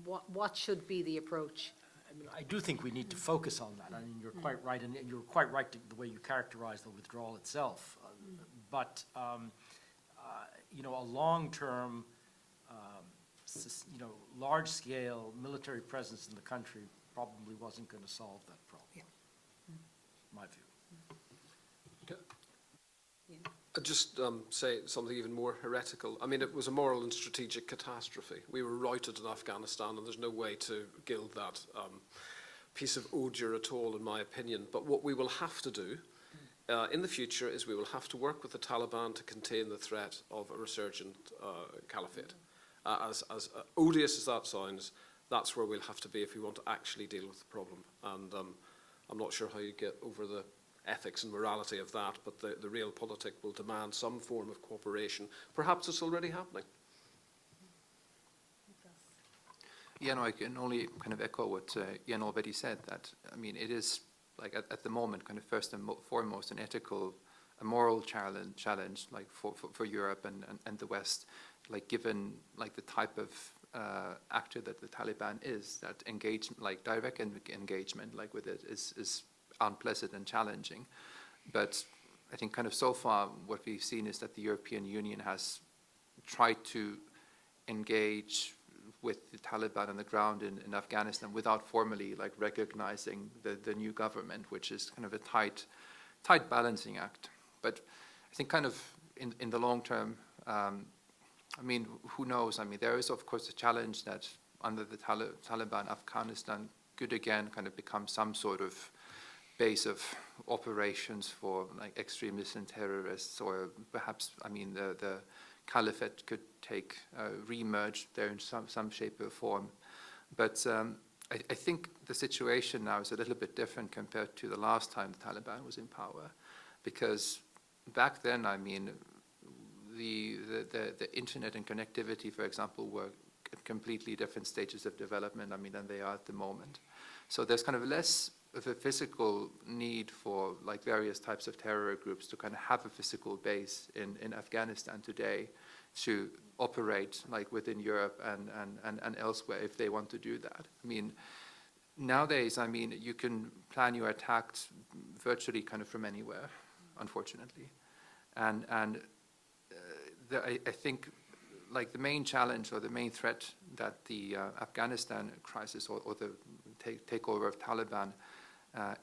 what should be the approach? I mean, I do think we need to focus on that. I mean, you're quite right, and you're quite right the way you characterize the withdrawal itself. But a long-term, large-scale military presence in the country probably wasn't going to solve that problem. My view. I'd just say something even more heretical. I mean, it was a moral and strategic catastrophe. We were routed in Afghanistan, and there's no way to gild that piece of ordure at all, in my opinion. But what we will have to do in the future is we will have to work with the Taliban to contain the threat of a resurgent caliphate. As odious as that sounds, that's where we'll have to be if we want to actually deal with the problem. And I'm not sure how you get over the ethics and morality of that, but the realpolitik will demand some form of cooperation. Perhaps it's already happening. Yeah, no, I can only kind of echo what Ian already said, that, I mean, it is, like, at the moment, kind of first and foremost, a moral challenge, like, for Europe and the West, like, given, like, the type of actor that the Taliban is, that direct engagement, like, with it is unpleasant and challenging. But I think kind of so far what we've seen is that the European Union has tried to engage with the Taliban on the ground in Afghanistan without formally, like, recognizing the new government, which is kind of a tight balancing act. But I think kind of in the long term, I mean, who knows? I mean, there is, of course, a challenge that under the Taliban, Afghanistan could again kind of become some sort of base of operations for, like, extremists and terrorists, or perhaps, I mean, the caliphate could re-emerge there in some shape or form. But I think the situation now is a little bit different compared to the last time the Taliban was in power, because back then, I mean, the internet and connectivity, for example, were at completely different stages of development, I mean, than they are at the moment. So there's kind of less of a physical need for, like, various types of terror groups to kind of have a physical base in Afghanistan today to operate, like, within Europe and elsewhere if they want to do that. I mean, nowadays, I mean, you can plan your attacks virtually kind of from anywhere, unfortunately. And I think, like, the main challenge or the main threat that the Afghanistan crisis or the takeover of Taliban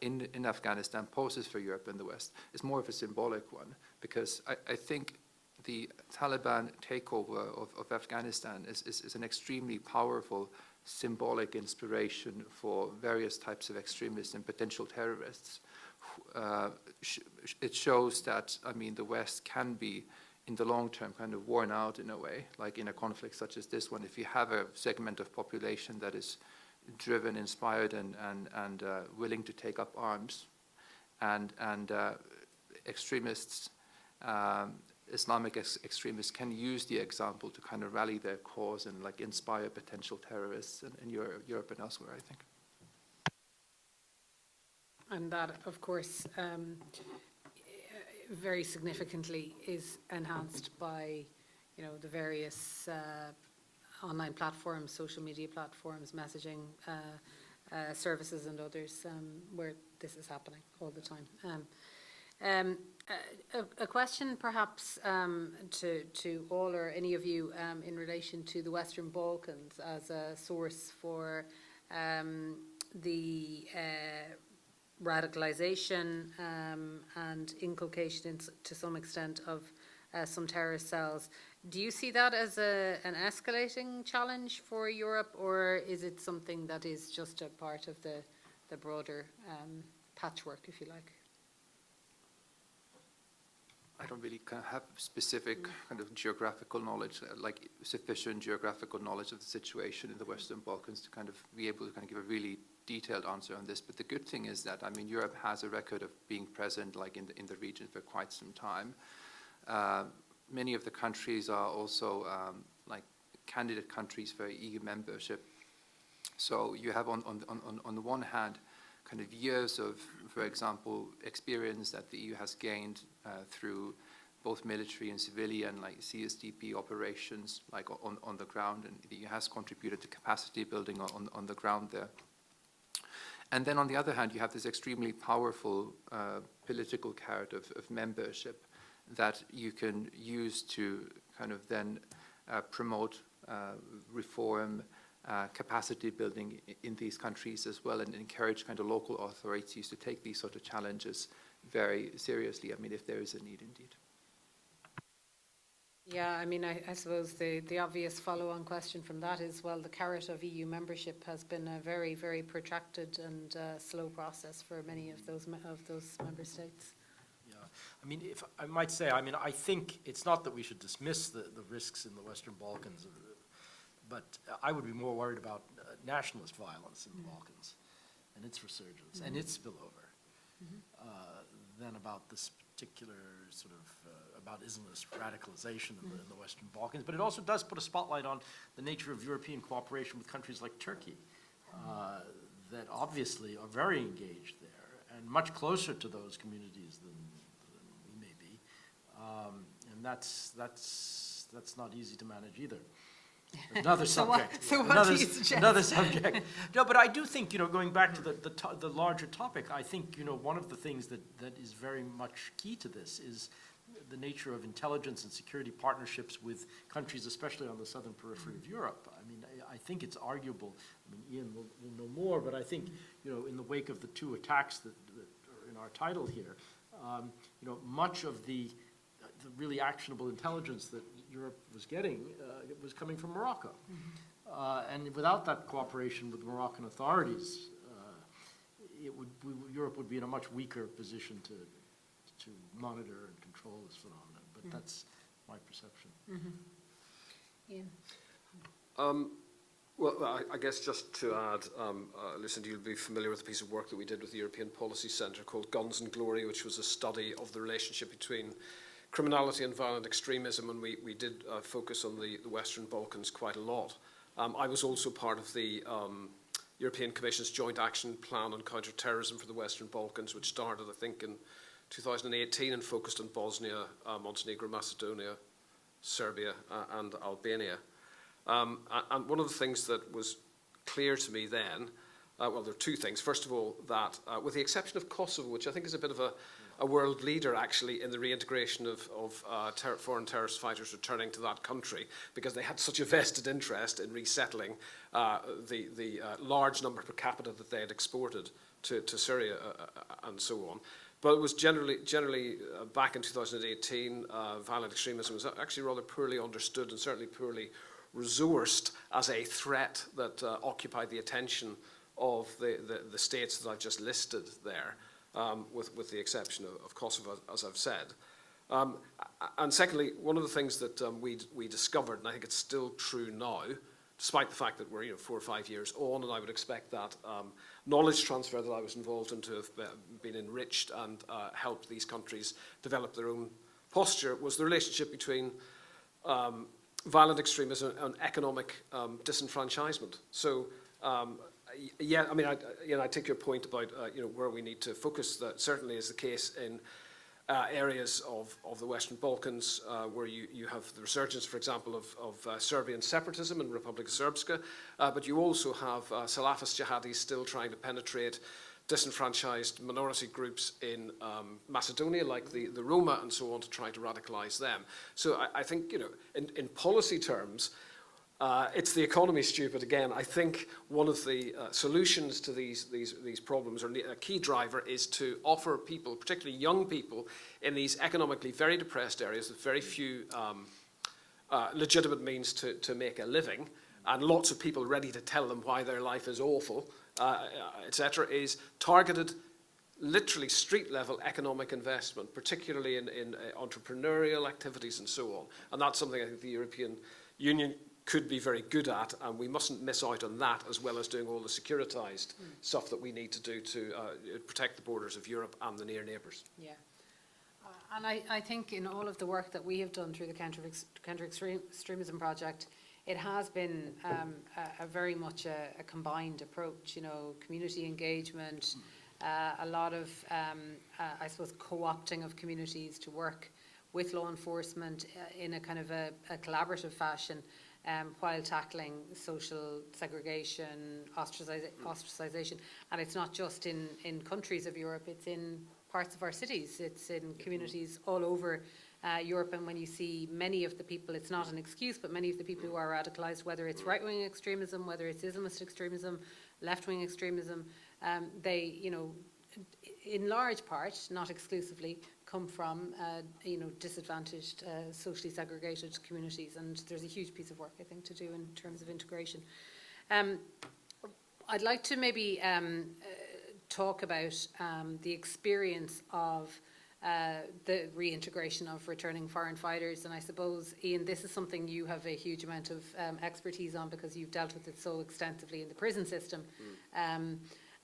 in Afghanistan poses for Europe and the West is more of a symbolic one, because I think the Taliban takeover of Afghanistan is an extremely powerful symbolic inspiration for various types of extremists and potential terrorists. It shows that, I mean, the West can be, in the long term, kind of worn out in a way, like in a conflict such as this one. If you have a segment of population that is driven, inspired, and willing to take up arms, and extremists, Islamic extremists can use the example to kind of rally their cause and, like, inspire potential terrorists in Europe and elsewhere, I think. And that, of course, very significantly is enhanced by, you know, the various online platforms, social media platforms, messaging services and others where this is happening all the time. A question perhaps to all or any of you in relation to the Western Balkans as a source for the radicalization and inculcation to some extent of some terrorist cells. Do you see that as an escalating challenge for Europe, or is it something that is just a part of the broader patchwork, if you like? I don't really kind of have specific kind of geographical knowledge, like sufficient geographical knowledge of the situation in the Western Balkans to kind of be able to kind of give a really detailed answer on this. But the good thing is that, I mean, Europe has a record of being present, like, in the region for quite some time. Many of the countries are also like candidate countries for EU membership. So you have on the one hand kind of years of, for example, experience that the EU has gained through both military and civilian, like CSDP operations, like on the ground, and the EU has contributed to capacity building on the ground there. And then on the other hand, you have this extremely powerful political carrot of membership that you can use to kind of then promote reform, capacity building in these countries as well, and encourage kind of local authorities to take these sort of challenges very seriously, I mean, if there is a need indeed. Yeah, I mean, I suppose the obvious follow-on question from that is, well, the carrot of EU membership has been a very, very protracted and slow process for many of those member states. Yeah, I mean, if I might say, I mean, I think it's not that we should dismiss the risks in the Western Balkans, but I would be more worried about nationalist violence in the Balkans and its resurgence and its spillover than about this particular sort of about Islamist radicalization in the Western Balkans. But it also does put a spotlight on the nature of European cooperation with countries like Turkey that obviously are very engaged there and much closer to those communities than we may be. And that's not easy to manage either. Another subject. So what do you suggest? Another subject. No, but I do think, going back to the larger topic, I think, one of the things that is very much key to this is the nature of intelligence and security partnerships with countries, especially on the southern periphery of Europe. I mean, I think it's arguable. I mean, Ian will know more, but I think, in the wake of the two attacks that are in our title here, much of the really actionable intelligence that Europe was getting was coming from Morocco. And without that cooperation with the Moroccan authorities, Europe would be in a much weaker position to monitor and control this phenomenon. But that's my perception. Ian? Well, I guess just to add, Lucinda, you'll be familiar with a piece of work that we did with the European Policy Centre called Guns and Glory, which was a study of the relationship between criminality and violent extremism, and we did focus on the Western Balkans quite a lot. I was also part of the European Commission's Joint Action Plan on Counter-Terrorism for the Western Balkans, which started, I think, in 2018 and focused on Bosnia, Montenegro, Macedonia, Serbia, and Albania. And one of the things that was clear to me then, well, there are two things. First of all, that with the exception of Kosovo, which I think is a bit of a world leader actually in the reintegration of foreign terrorist fighters returning to that country, because they had such a vested interest in resettling the large number per capita that they had exported to Syria and so on. But it was generally back in 2018, violent extremism was actually rather poorly understood and certainly poorly resourced as a threat that occupied the attention of the states that I've just listed there. With the exception of Kosovo, as I've said. And secondly, one of the things that we discovered, and I think it's still true now, despite the fact that we're 4 or 5 years on, and I would expect that knowledge transfer that I was involved in to have been enriched and helped these countries develop their own posture, was the relationship between violent extremism and economic disenfranchisement. So, yeah, I mean, I take your point about where we need to focus. That certainly is the case in areas of the Western Balkans, where you have the resurgence, for example, of Serbian separatism in Republika Srpska, but you also have Salafist jihadis still trying to penetrate disenfranchised minority groups in Macedonia, like the Roma and so on, to try to radicalize them. So I think, in policy terms, it's the economy, stupid. Again, I think one of the solutions to these problems, or a key driver, is to offer people, particularly young people, in these economically very depressed areas with very few legitimate means to make a living, and lots of people ready to tell them why their life is awful, etc., is targeted, literally street-level economic investment, particularly in entrepreneurial activities and so on. And that's something I think the European Union could be very good at, and we mustn't miss out on that, as well as doing all the securitized stuff that we need to do to protect the borders of Europe and the near neighbours. Yeah. And I think in all of the work that we have done through the Counter Extremism Project, it has been a very much a combined approach, community engagement, a lot of, I suppose, co-opting of communities to work with law enforcement in a kind of a collaborative fashion, while tackling social segregation, ostracization. And it's not just in countries of Europe, it's in parts of our cities, it's in communities all over Europe. And when you see many of the people, it's not an excuse, but many of the people who are radicalized, whether it's right-wing extremism, whether it's Islamist extremism, left-wing extremism, they, in large part, not exclusively, come from, you know, disadvantaged, socially segregated communities, and there's a huge piece of work, I think, to do in terms of integration. I'd like to maybe talk about the experience of the reintegration of returning foreign fighters, and I suppose, Ian, this is something you have a huge amount of expertise on because you've dealt with it so extensively in the prison system.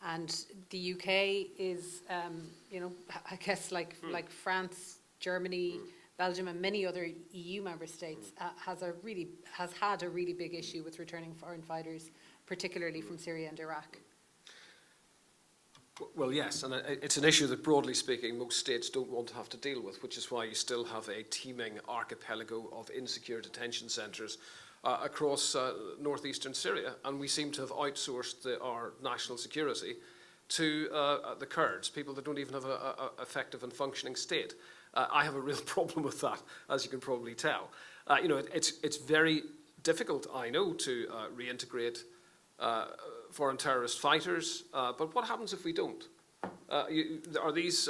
And the UK is, you know, I guess like France, Germany, Belgium, and many other EU member states, has had a really big issue with returning foreign fighters, particularly from Syria and Iraq. Well, yes, and it's an issue that, broadly speaking, most states don't want to have to deal with, which is why you still have a teeming archipelago of insecure detention centres across northeastern Syria, and we seem to have outsourced our national security to the Kurds, people that don't even have an effective and functioning state. I have a real problem with that, as you can probably tell. You know, it's very difficult, I know, to reintegrate foreign terrorist fighters, but what happens if we don't? Are these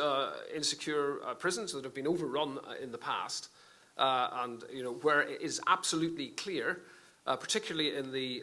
insecure prisons that have been overrun in the past, and you know, where it is absolutely clear, particularly in the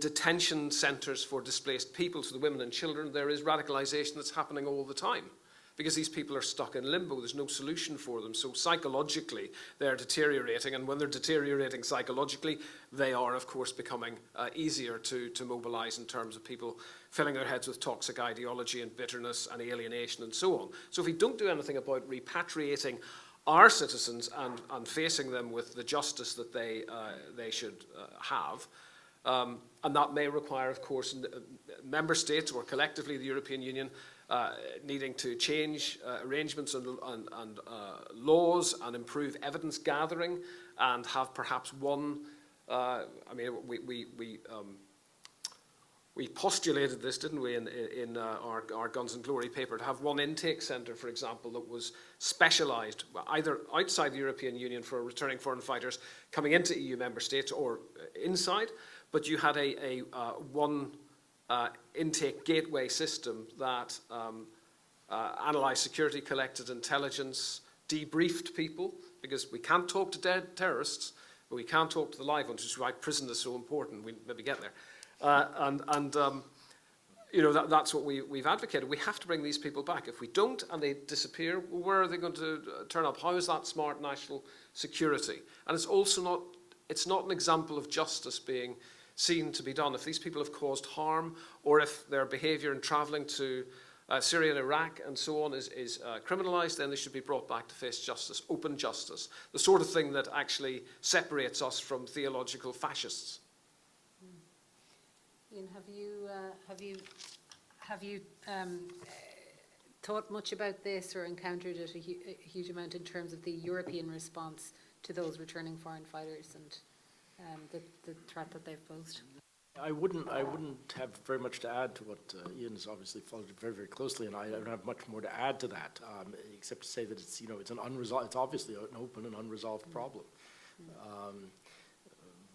detention centres for displaced people, so the women and children, there is radicalisation that's happening all the time, because these people are stuck in limbo. There's no solution for them. So psychologically, they're deteriorating. And when they're deteriorating psychologically, they are, of course, becoming easier to mobilise in terms of people filling their heads with toxic ideology and bitterness and alienation and so on. So if we don't do anything about repatriating our citizens and facing them with the justice that they should have, and that may require, of course, member states or collectively the European Union needing to change arrangements and laws and improve evidence gathering and have perhaps one, I mean, we postulated this, didn't we, in our Guns and Glory paper, to have one intake centre, for example, that was specialised either outside the European Union for returning foreign fighters coming into EU member states or inside, but you had a one intake gateway system that analysed security, collected intelligence, debriefed people, because we can't talk to dead terrorists, but we can't talk to the live ones, which is why prison is so important. We'll maybe get there. You know, that's what we've advocated. We have to bring these people back. If we don't and they disappear, where are they going to turn up? How is that smart national security? And it's also not an example of justice being seen to be done. If these people have caused harm, or if their behaviour in travelling to Syria and Iraq and so on is criminalised, then they should be brought back to face justice, open justice, the sort of thing that actually separates us from theological fascists. Ian, have you thought much about this or encountered it a huge amount in terms of the European response to those returning foreign fighters and the threat that they've posed? I wouldn't have very much to add to what Ian has obviously followed very, very closely, and I don't have much more to add to that, except to say that it's, you know, it's obviously an open and unresolved problem.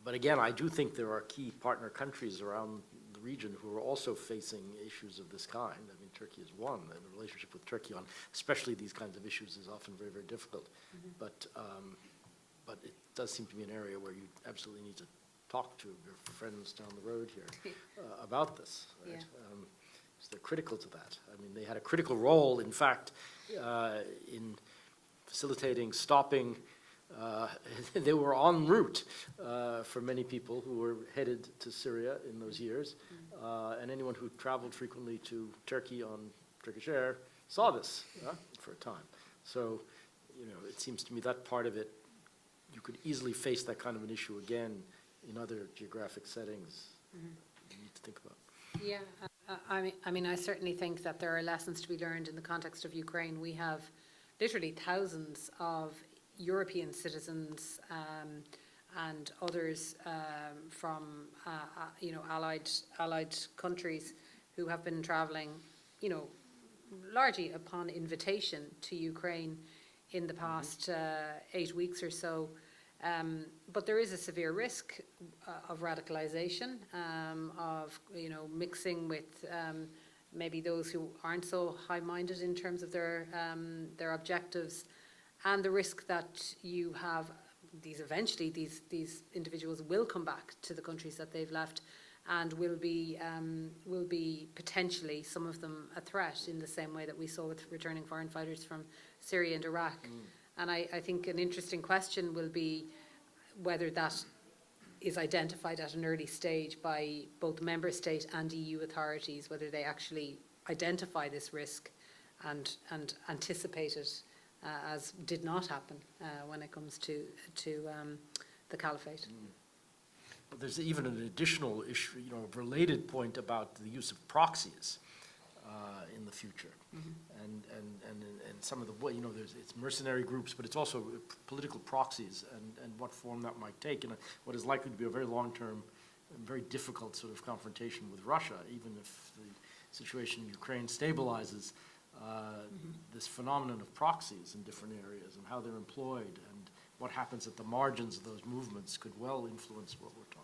But again, I do think there are key partner countries around the region who are also facing issues of this kind. I mean, Turkey is one, and the relationship with Turkey on especially these kinds of issues is often very, very difficult. But it does seem to be an area where you absolutely need to talk to your friends down the road here about this. Right? Yeah. So they're critical to that. I mean, they had a critical role, in fact, in facilitating, stopping. They were en route for many people who were headed to Syria in those years, and anyone who traveled frequently to Turkey on Turkish Air saw this for a time. So, you know, it seems to me that part of it, you could easily face that kind of an issue again in other geographic settings. You need to think about. Yeah, I mean, I certainly think that there are lessons to be learned in the context of Ukraine. We have literally thousands of European citizens and others from you know, allied countries who have been travelling, you know, largely upon invitation to Ukraine in the past 8 weeks or so. But there is a severe risk of radicalisation, of, you know, mixing with maybe those who aren't so high-minded in terms of their objectives, and the risk that you have eventually these individuals will come back to the countries that they've left and will be potentially, some of them, a threat in the same way that we saw with returning foreign fighters from Syria and Iraq. And I think an interesting question will be whether that is identified at an early stage by both member state and EU authorities, whether they actually identify this risk and anticipate it, as did not happen when it comes to the caliphate. But there's even an additional issue, related point about the use of proxies in the future. And some of the, it's mercenary groups, but it's also political proxies and what form that might take, and what is likely to be a very long-term, very difficult sort of confrontation with Russia, even if the situation in Ukraine stabilizes. This phenomenon of proxies in different areas and how they're employed and what happens at the margins of those movements could well influence what we're talking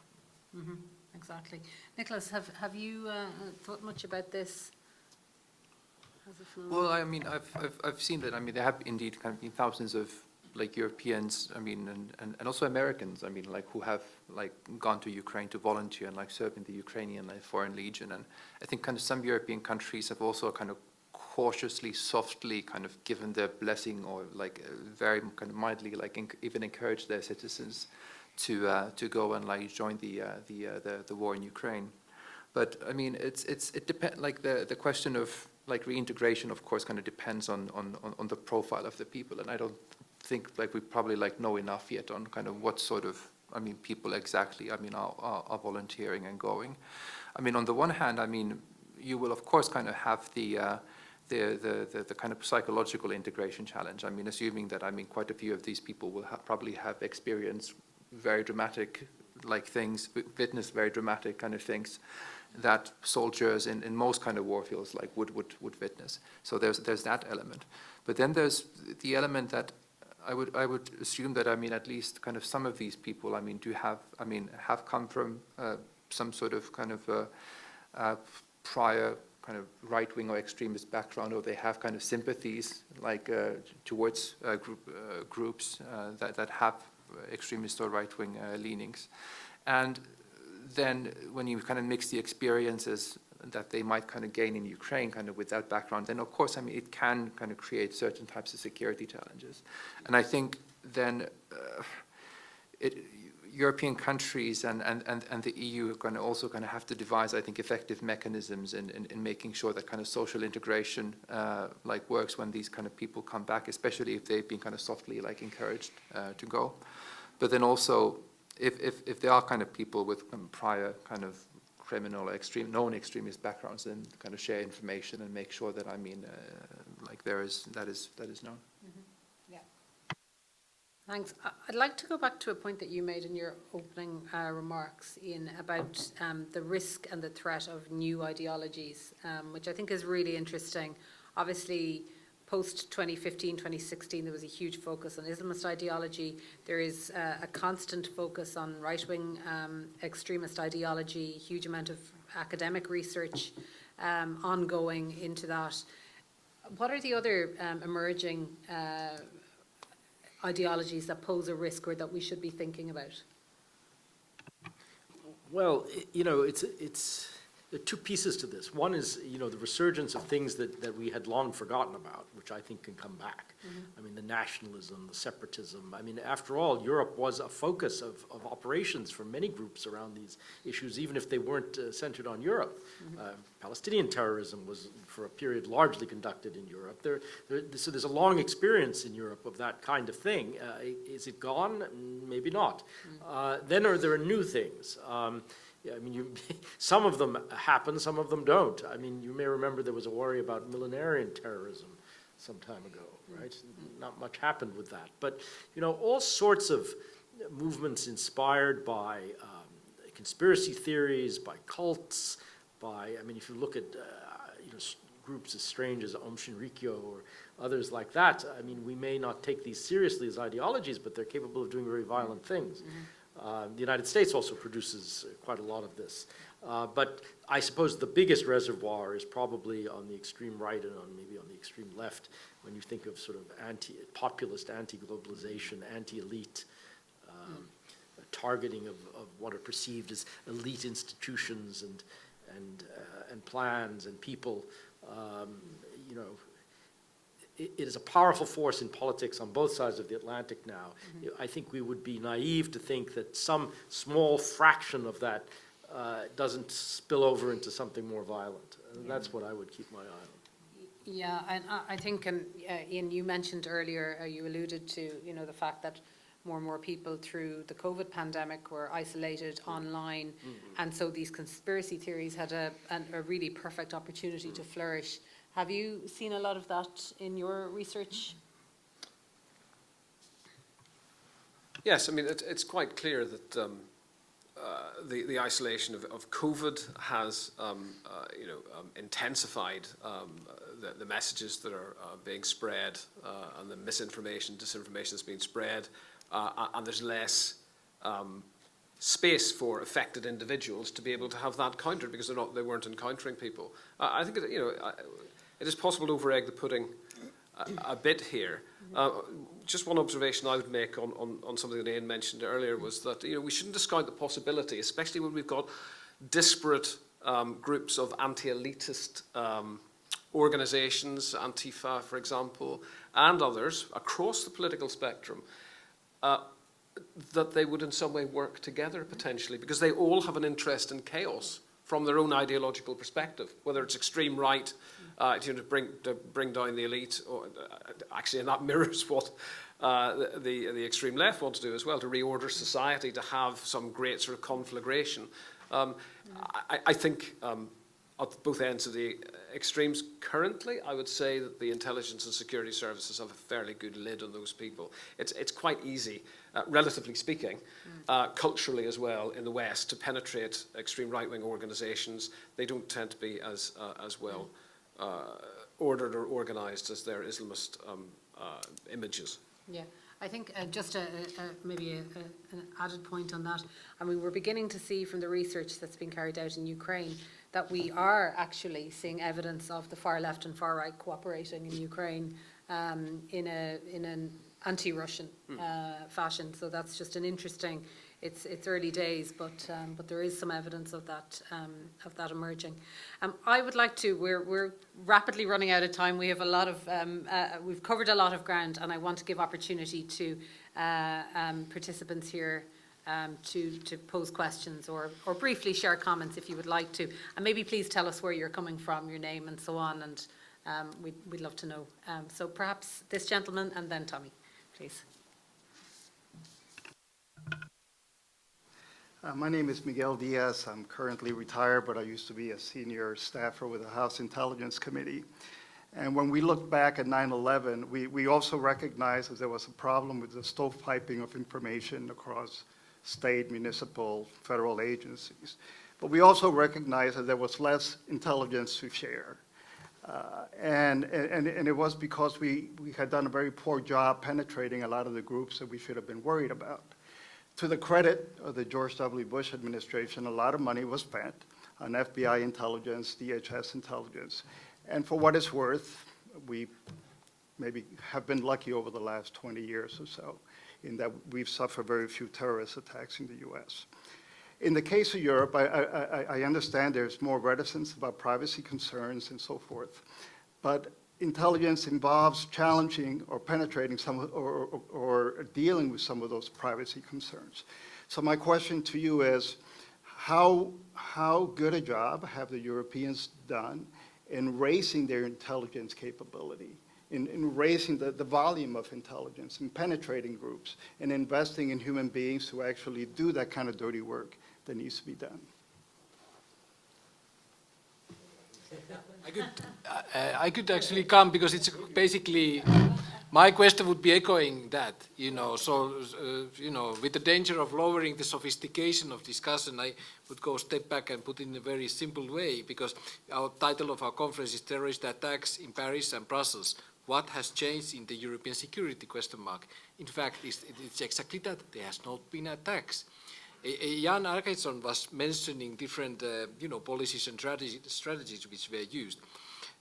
about. Exactly. Nicholas, have you thought much about this as a phenomenon? Well, I mean, I've seen that. I mean, there have indeed kind of been thousands of like Europeans, I mean, and also Americans, I mean, like who have like gone to Ukraine to volunteer and like serve in the Ukrainian like Foreign Legion. And I think kind of some European countries have also kind of cautiously, softly kind of given their blessing or like very kind of mildly like even encouraged their citizens to go and like join the war in Ukraine. But I mean, it depends, like the question of like reintegration, of course, kind of depends on the profile of the people. And I don't think like we probably like know enough yet on kind of what sort of, I mean, people exactly, I mean, are volunteering and going. I mean, on the one hand, I mean, you will of course kind of have the kind of psychological integration challenge. I mean, assuming that, I mean, quite a few of these people will probably have experienced very dramatic like things, witnessed very dramatic kind of things that soldiers in most kind of war fields like would witness. So there's that element. But then there's the element that I would assume that, I mean, at least kind of some of these people, I mean, have come from some sort of kind of prior kind of right-wing or extremist background, or they have kind of sympathies like towards groups that have extremist or right-wing leanings. And then when you kind of mix the experiences that they might kind of gain in Ukraine kind of with that background, then of course, I mean, it can kind of create certain types of security challenges. And I think then European countries and the EU are going to also kind of have to devise, I think, effective mechanisms in making sure that kind of social integration like works when these kind of people come back, especially if they've been kind of softly like encouraged to go. But then also, if there are kind of people with prior kind of criminal or known extremist backgrounds, then kind of share information and make sure that, I mean, like that is known. Yeah. Thanks. I'd like to go back to a point that you made in your opening remarks, Ian, about the risk and the threat of new ideologies, which I think is really interesting. Obviously, post-2015, 2016, there was a huge focus on Islamist ideology. There is a constant focus on right-wing extremist ideology, huge amount of academic research ongoing into that. What are the other emerging ideologies that pose a risk or that we should be thinking about? Well, there are two pieces to this. One is, the resurgence of things that we had long forgotten about, which I think can come back. I mean, the nationalism, the separatism. I mean, after all, Europe was a focus of operations for many groups around these issues, even if they weren't centered on Europe. Palestinian terrorism was, for a period, largely conducted in Europe. So there's a long experience in Europe of that kind of thing. Is it gone? Maybe not. Then there are new things. Yeah, I mean, some of them happen, some of them don't. I mean, you may remember there was a worry about millenarian terrorism some time ago, right? Not much happened with that. But, all sorts of movements inspired by conspiracy theories, by cults, if you look at, groups as strange as Aum Shinrikyo or others like that, I mean, we may not take these seriously as ideologies, but they're capable of doing very violent things. The United States also produces quite a lot of this. But I suppose the biggest reservoir is probably on the extreme right and maybe on the extreme left, when you think of sort of populist, anti-globalization, anti-elite, targeting of what are perceived as elite institutions and plans and people. You know, it is a powerful force in politics on both sides of the Atlantic now. I think we would be naive to think that some small fraction of that doesn't spill over into something more violent. And that's what I would keep my eye on. Yeah, and I think, and Ian, you mentioned earlier, you alluded to, you know, the fact that more and more people through the COVID pandemic were isolated online, and so these conspiracy theories had a really perfect opportunity to flourish. Have you seen a lot of that in your research? Yes, I mean, it's quite clear that the isolation of COVID has, intensified the messages that are being spread and the misinformation, disinformation that's being spread, and there's less space for affected individuals to be able to have that countered because they weren't encountering people. I think it is possible to over-egg the pudding a bit here. Just one observation I would make on something that Ian mentioned earlier was that we shouldn't discount the possibility, especially when we've got disparate groups of anti-elitist organisations, Antifa, for example, and others across the political spectrum, that they would in some way work together potentially, because they all have an interest in chaos from their own ideological perspective, whether it's extreme right, to bring down the elite, or actually, and that mirrors what the extreme left want to do as well, to reorder society, to have some great sort of conflagration. I think at both ends of the extremes currently, I would say that the intelligence and security services have a fairly good lid on those people. It's quite easy, relatively speaking, culturally as well in the West, to penetrate extreme right-wing organizations. They don't tend to be as well ordered or organized as their Islamist images. Yeah, I think just maybe an added point on that. I mean, we're beginning to see from the research that's been carried out in Ukraine that we are actually seeing evidence of the far left and far right cooperating in Ukraine in an anti-Russian fashion. So that's just an interesting. It's early days, but there is some evidence of that emerging. I would like to. We're rapidly running out of time. We have a lot of. We've covered a lot of ground, and I want to give opportunity to participants here to pose questions or briefly share comments if you would like to, and maybe please tell us where you're coming from, your name, and so on. And we'd love to know. So perhaps this gentleman, and then Tommy, please. My name is Miguel Diaz. I'm currently retired, but I used to be a senior staffer with the House Intelligence Committee. And when we look back at 9/11, we also recognized that there was a problem with the stovepiping of information across state, municipal, federal agencies. But we also recognized that there was less intelligence to share. And it was because we had done a very poor job penetrating a lot of the groups that we should have been worried about. To the credit of the George W. Bush administration, a lot of money was spent on FBI intelligence, DHS intelligence. And for what it's worth, we maybe have been lucky over the last 20 years or so in that we've suffered very few terrorist attacks in the US. In the case of Europe, I understand there's more reticence about privacy concerns and so forth, but intelligence involves challenging or penetrating some or dealing with some of those privacy concerns. So my question to you is, how good a job have the Europeans done in raising their intelligence capability, in raising the volume of intelligence, in penetrating groups, and investing in human beings who actually do that kind of dirty work that needs to be done? I could actually come because it's basically, my question would be echoing that, so, with the danger of lowering the sophistication of discussion, I would go a step back and put it in a very simple way, because our title of our conference is Terrorist Attacks in Paris and Brussels. What has changed in the European security ? In fact, it's exactly that. There has not been attacks. Jan Acheson was mentioning different, policies and strategies which were used.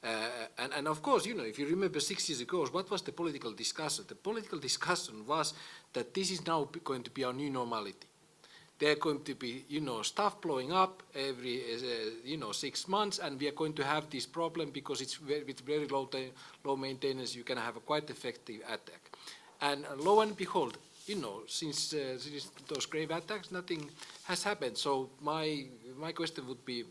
And of course, if you remember 6 years ago, what was the political discussion? The political discussion was that this is now going to be our new normality. There are going to be, stuff blowing up every, 6 months, and we are going to have this problem because with very low maintenance, you can have a quite effective attack. And lo and behold, since those grave attacks, nothing has happened. So my question would be,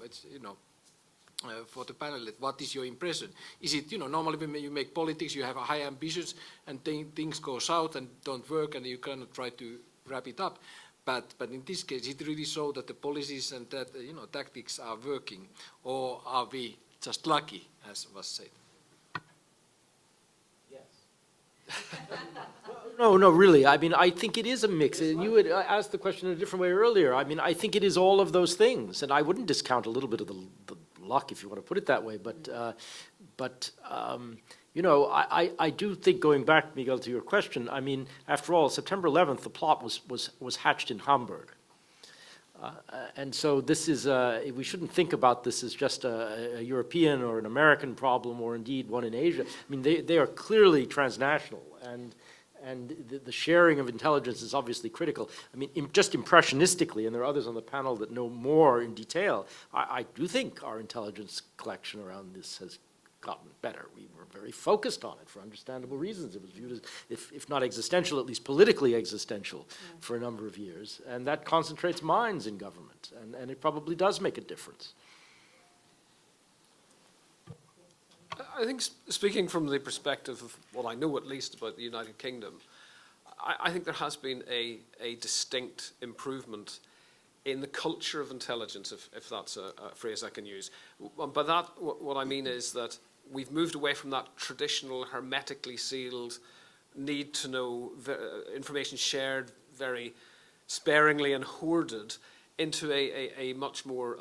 for the panel, what is your impression? Is it, normally when you make politics, you have a high ambitions and things go south and don't work and you cannot try to wrap it up. But in this case, it really shows that the policies and that, tactics are working, or are we just lucky, as was said? No, really. I mean, I think it is a mix. And you had asked the question in a different way earlier. I mean, I think it is all of those things. And I wouldn't discount a little bit of the luck, if you want to put it that way. But I do think, going back, Miguel, to your question, I mean, after all, September 11th, the plot was hatched in Hamburg. And so this is, we shouldn't think about this as just a European or an American problem, or indeed one in Asia. I mean, they are clearly transnational, and the sharing of intelligence is obviously critical. I mean, just impressionistically, and there are others on the panel that know more in detail, I do think our intelligence collection around this has gotten better. We were very focused on it for understandable reasons. It was viewed as, if not existential, at least politically existential for a number of years. And that concentrates minds in government, and it probably does make a difference. I think speaking from the perspective of what I know at least about the United Kingdom, I think there has been a distinct improvement in the culture of intelligence, if that's a phrase I can use. By that, what I mean is that we've moved away from that traditional hermetically sealed need to know information shared very sparingly and hoarded into a much more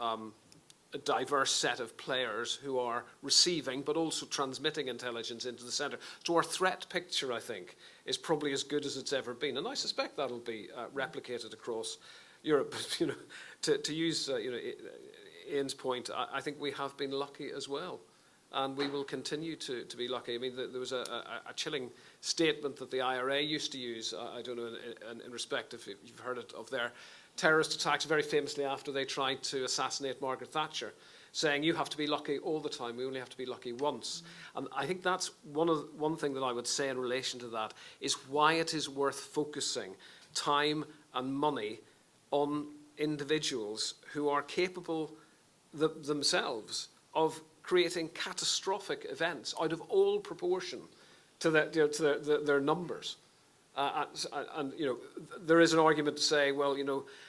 a diverse set of players who are receiving but also transmitting intelligence into the centre. So our threat picture, I think, is probably as good as it's ever been, and I suspect that'll be replicated across Europe. To use Ian's point, I think we have been lucky as well, and we will continue to be lucky. I mean, there was a chilling statement that the IRA used to use, I don't know, in respect if you've heard it, of their terrorist attacks, very famously after they tried to assassinate Margaret Thatcher, saying you have to be lucky all the time, we only have to be lucky once. And I think that's one thing that I would say in relation to that, is why it is worth focusing time and money on individuals who are capable themselves of creating catastrophic events out of all proportion to their numbers. And there is an argument to say, well,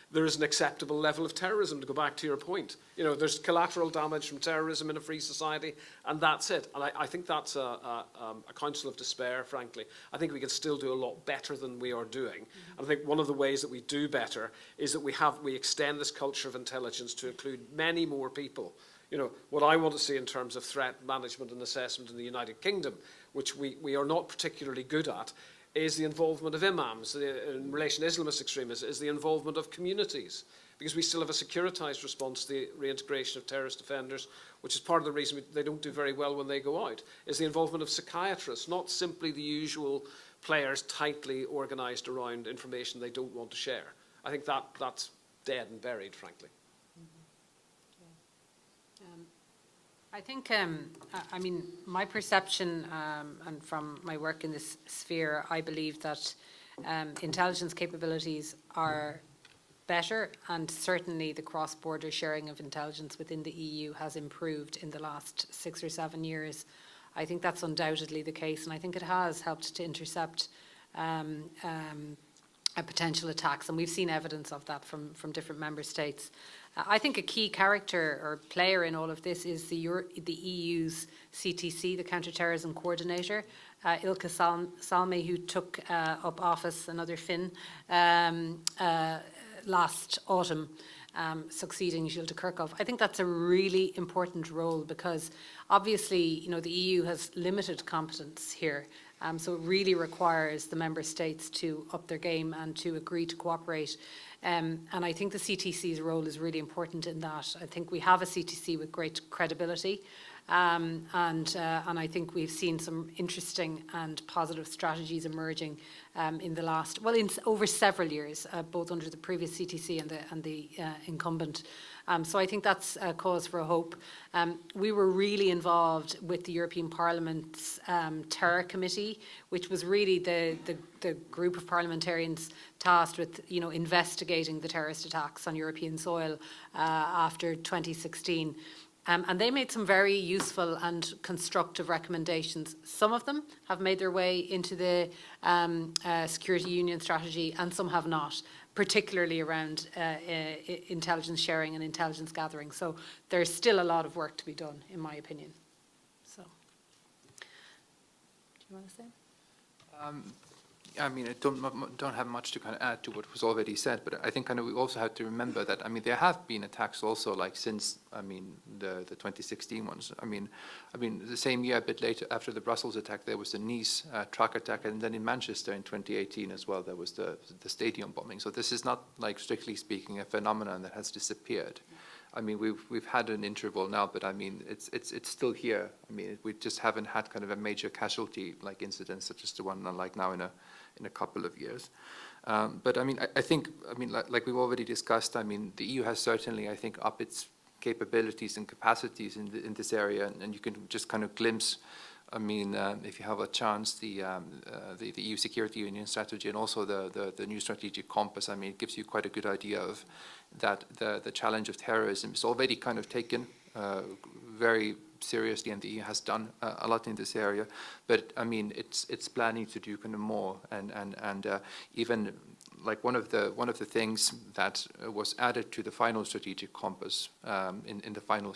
there is an acceptable level of terrorism, to go back to your point. There's collateral damage from terrorism in a free society, and that's it. And I think that's a counsel of despair, frankly. I think we can still do a lot better than we are doing. And I think one of the ways that we do better is that we extend this culture of intelligence to include many more people. What I want to see in terms of threat management and assessment in the United Kingdom, which we are not particularly good at, is the involvement of imams in relation to Islamist extremism, is the involvement of communities, because we still have a securitized response to the reintegration of terrorist offenders, which is part of the reason they don't do very well when they go out, is the involvement of psychiatrists, not simply the usual players tightly organized around information they don't want to share. I think that's dead and buried, frankly. I think, I mean, my perception, and from my work in this sphere, I believe that intelligence capabilities are better, and certainly the cross-border sharing of intelligence within the EU has improved in the last 6 or 7 years. I think that's undoubtedly the case, and I think it has helped to intercept potential attacks, and we've seen evidence of that from different member states. I think a key character or player in all of this is the EU's CTC, the Counter-Terrorism Coordinator, Ilka Salme, who took up office, another Finn, last autumn. succeeding Gilles de Kerchove. I think that's a really important role because obviously, the EU has limited competence here. So it really requires the member states to up their game and to agree to cooperate. And I think the CTC's role is really important in that. I think we have a CTC with great credibility. And I think we've seen some interesting and positive strategies emerging in the last, over several years, both under the previous CTC and the incumbent. So I think that's a cause for hope. We were really involved with the European Parliament's Terror Committee, which was really the group of parliamentarians tasked with, investigating the terrorist attacks on European soil after 2016. And they made some very useful and constructive recommendations. Some of them have made their way into the Security Union strategy and some have not, particularly around intelligence sharing and intelligence gathering. So there's still a lot of work to be done, in my opinion. So, do you want to say? I mean, I don't have much to kind of add to what was already said, but I think kind of we also have to remember that, I mean, there have been attacks also, like since, I mean, the 2016 ones. I mean, the same year, a bit later, after the Brussels attack, there was the Nice truck attack, and then in Manchester in 2018 as well, there was the stadium bombing. So this is not, like, strictly speaking, a phenomenon that has disappeared. I mean, we've had an interval now, but I mean, it's still here. I mean, we just haven't had kind of a major casualty like incident such as the one like now in a couple of years. But I mean, I think, I mean, like we've already discussed, I mean, the EU has certainly, I think, upped its capabilities and capacities in this area, and you can just kind of glimpse, I mean, if you have a chance, the EU Security Union strategy and also the new strategic compass. I mean, it gives you quite a good idea of that the challenge of terrorism is already kind of taken very seriously, and the EU has done a lot in this area. But I mean, it's planning to do kind of more, and even like one of the things that was added to the final strategic compass in the final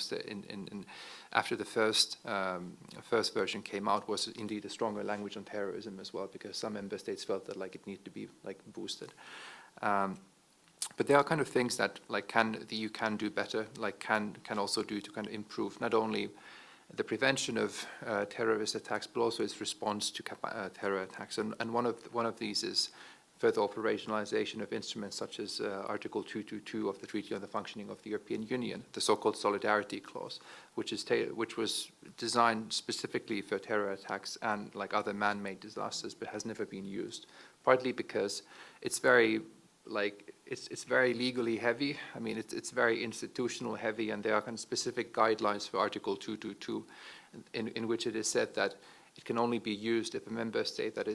after the first version came out was indeed a stronger language on terrorism as well, because some member states felt that like it needed to be like boosted. But there are kind of things that like the EU can do better, like can also do to kind of improve not only the prevention of terrorist attacks, but also its response to terror attacks. And one of these is further operationalization of instruments such as Article 222 of the Treaty on the Functioning of the European Union, the so-called Solidarity Clause, which was designed specifically for terror attacks and like other man-made disasters, but has never been used. Partly because it's very it's very legally heavy. I mean, it's very institutional heavy, and there are kind of specific guidelines for Article 222, in which it is said that it can only be used if a member state that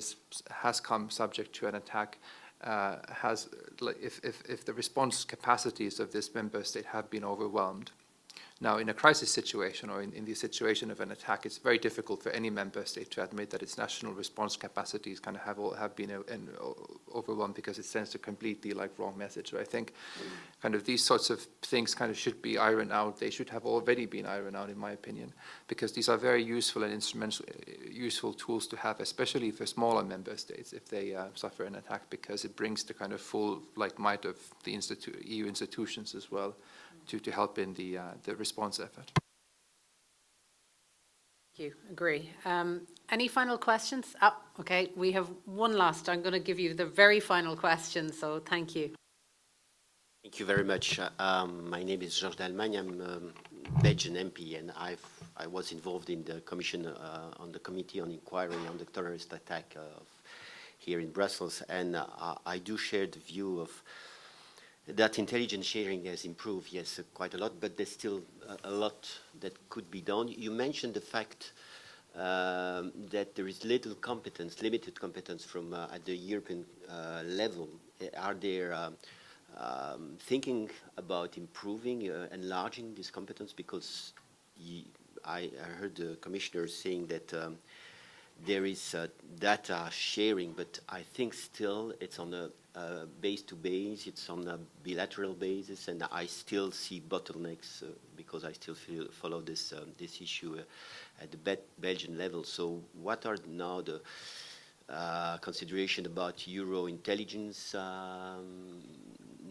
has come subject to an attack if the response capacities of this member state have been overwhelmed. Now, in a crisis situation or in the situation of an attack, it's very difficult for any member state to admit that its national response capacities kind of have been overwhelmed, because it sends a completely like wrong message. So I think kind of these sorts of things kind of should be ironed out. They should have already been ironed out, in my opinion, because these are very useful and useful tools to have, especially for smaller member states if they suffer an attack, because it brings the kind of full like might of the EU institutions as well to help in the response effort. Thank you. Agree. Any final questions? Oh, okay. We have one last. I'm going to give you the very final question, so thank you. Thank you very much. My name is Georges d'Allemagne. I'm a Belgian MP, and I was involved in the commission on the committee on inquiry on the terrorist attack here in Brussels, and I do share the view of that intelligence sharing has improved, yes, quite a lot, but there's still a lot that could be done. You mentioned the fact that there is limited competence from at the European level. Are there thinking about improving, enlarging this competence? Because I heard the commissioner saying that there is data sharing, but I think still it's on a base to base, it's on a bilateral basis, and I still see bottlenecks because I still follow this issue at the Belgian level. So what are now the consideration about Euro intelligence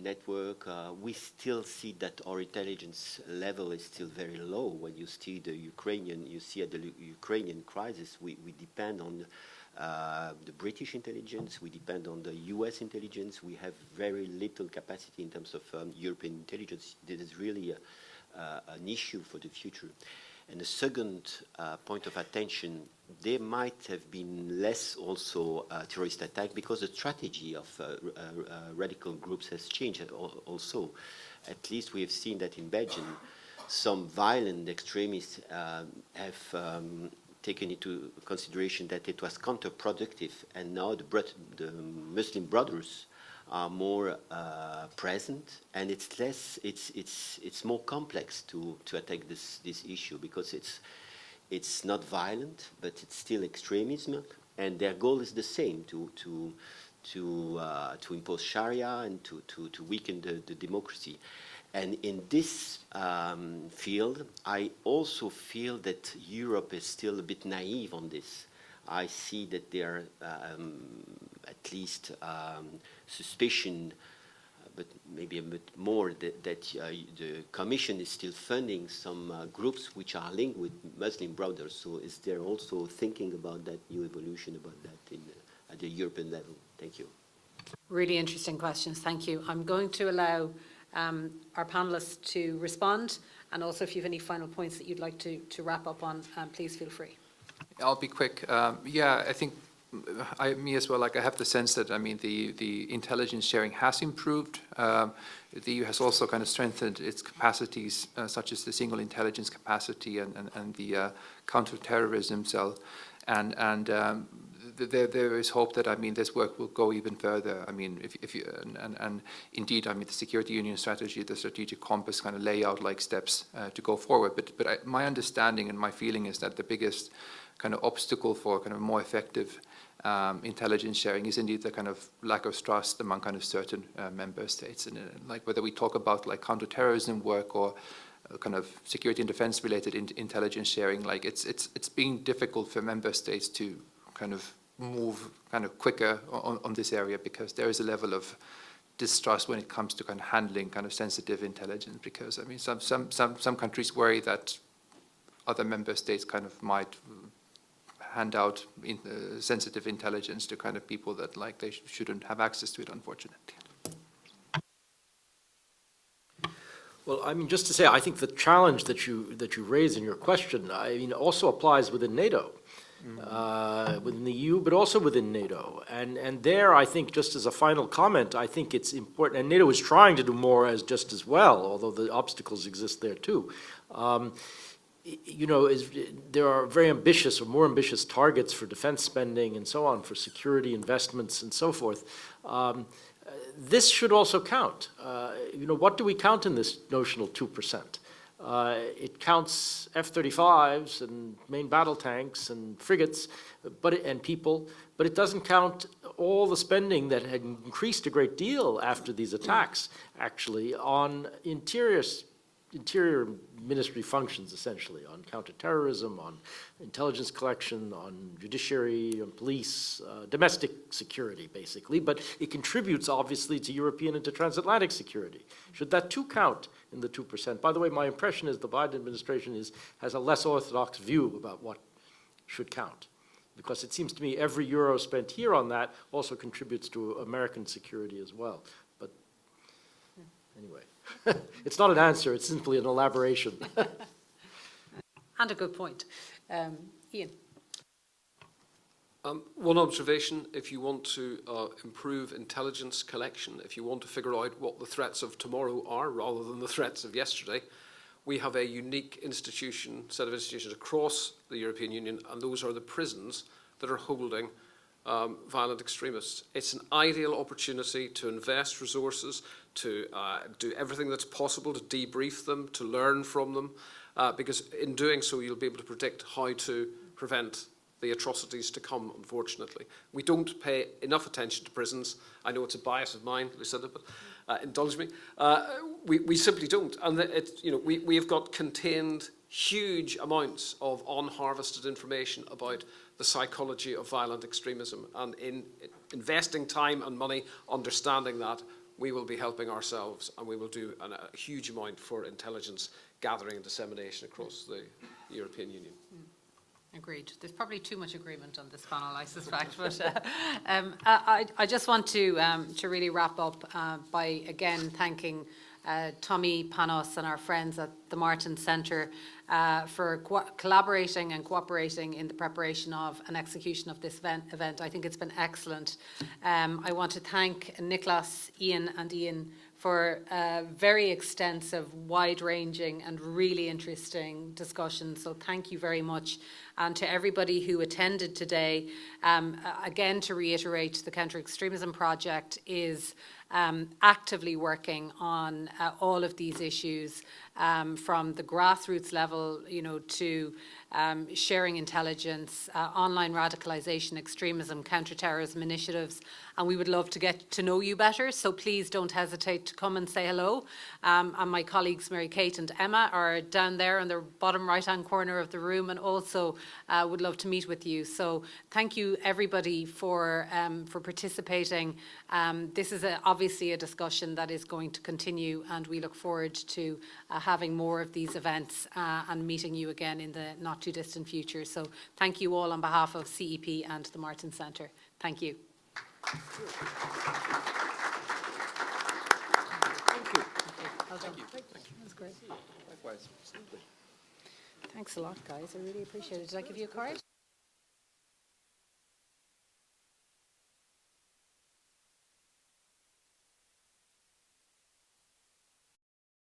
network. We still see that our intelligence level is still very low. When you see the Ukrainian crisis, we depend on the British intelligence, we depend on the US intelligence. We have very little capacity in terms of European intelligence. This is really an issue for the future. And the second point of attention, there might have been less also terrorist attack because the strategy of radical groups has changed also. At least we have seen that in Belgium, some violent extremists have taken into consideration that it was counterproductive, and now the Muslim Brothers are more present, and it's more complex to attack this issue because it's not violent, but it's still extremism, and their goal is the same, to impose Sharia and to weaken the democracy. And in this field, I also feel that Europe is still a bit naive on this. I see that there are at least suspicion, but maybe a bit more, that the Commission is still funding some groups which are linked with Muslim Brothers. So is there also thinking about that new evolution about that at the European level? Thank you. Really interesting questions. Thank you. I'm going to allow our panelists to respond, and also if you have any final points that you'd like to wrap up on, please feel free. I'll be quick. Yeah, I think me as well, like I have the sense that, I mean, the intelligence sharing has improved. The EU has also kind of strengthened its capacities, such as the single intelligence capacity and the counter-terrorism cell. And there is hope that, I mean, this work will go even further. I mean, and indeed, I mean, the security union strategy, the strategic compass kind of lay out like steps to go forward. But my understanding and my feeling is that the biggest kind of obstacle for kind of more effective intelligence sharing is indeed the kind of lack of trust among kind of certain member states. And like whether we talk about like counterterrorism work or kind of security and defense related intelligence sharing, like it's being difficult for member states to kind of move kind of quicker on this area, because there is a level of distrust when it comes to kind of handling kind of sensitive intelligence, because I mean some countries worry that other member states kind of might hand out sensitive intelligence to kind of people that like they shouldn't have access to it, unfortunately. Well, I mean, just to say, I think the challenge that you raise in your question, I mean, also applies within NATO. Within the EU, but also within NATO. And there, I think, just as a final comment, I think it's important, and NATO is trying to do more just as well, although the obstacles exist there too. You know, there are very ambitious or more ambitious targets for defense spending and so on, for security investments and so forth. This should also count. You know, what do we count in this notional 2%? It counts F-35s and main battle tanks and frigates, and people, but it doesn't count all the spending that had increased a great deal after these attacks, actually, on interior ministry functions, essentially, on counterterrorism, on intelligence collection, on judiciary, on police, domestic security, basically. But it contributes, obviously, to European and to transatlantic security. Should that too count in the 2%? By the way, my impression is the Biden administration has a less orthodox view about what should count, because it seems to me every euro spent here on that also contributes to American security as well. But anyway, it's not an answer, it's simply an elaboration. And a good point. Ian. One observation: if you want to improve intelligence collection, if you want to figure out what the threats of tomorrow are rather than the threats of yesterday, we have a unique set of institutions across the European Union, and those are the prisons that are holding violent extremists. It's an ideal opportunity to invest resources, to do everything that's possible to debrief them, to learn from them, because in doing so you'll be able to predict how to prevent the atrocities to come, unfortunately. We don't pay enough attention to prisons. I know it's a bias of mine, Lucinda, but indulge me. We simply don't. And we have got contained huge amounts of unharvested information about the psychology of violent extremism. And in investing time and money understanding that we will be helping ourselves, and we will do a huge amount for intelligence gathering and dissemination across the European Union. Agreed. There's probably too much agreement on this panel, I suspect. But I just want to really wrap up by again thanking Tommy Panos and our friends at the Martens Centre for collaborating and cooperating in the preparation of and execution of this event. I think it's been excellent. I want to thank Nicholas, Ian and Ian for a very extensive, wide-ranging and really interesting discussion. So thank you very much. And to everybody who attended today, again to reiterate, the Counter Extremism Project is actively working on all of these issues from the grassroots level, to sharing intelligence, online radicalization, extremism, counter-terrorism initiatives, and we would love to get to know you better, so please don't hesitate to come and say hello. And my colleagues Mary Kate and Emma are down there in the bottom right-hand corner of the room, and also would love to meet with you. So thank you everybody for participating. This is obviously a discussion that is going to continue, and we look forward to having more of these events and meeting you again in the not too distant future. So thank you all on behalf of CEP and the Martens Centre. Thank you. Thank you. Well done. Thank you. That's great. Likewise. Thanks a lot, guys. I really appreciate it. Did I give you a card?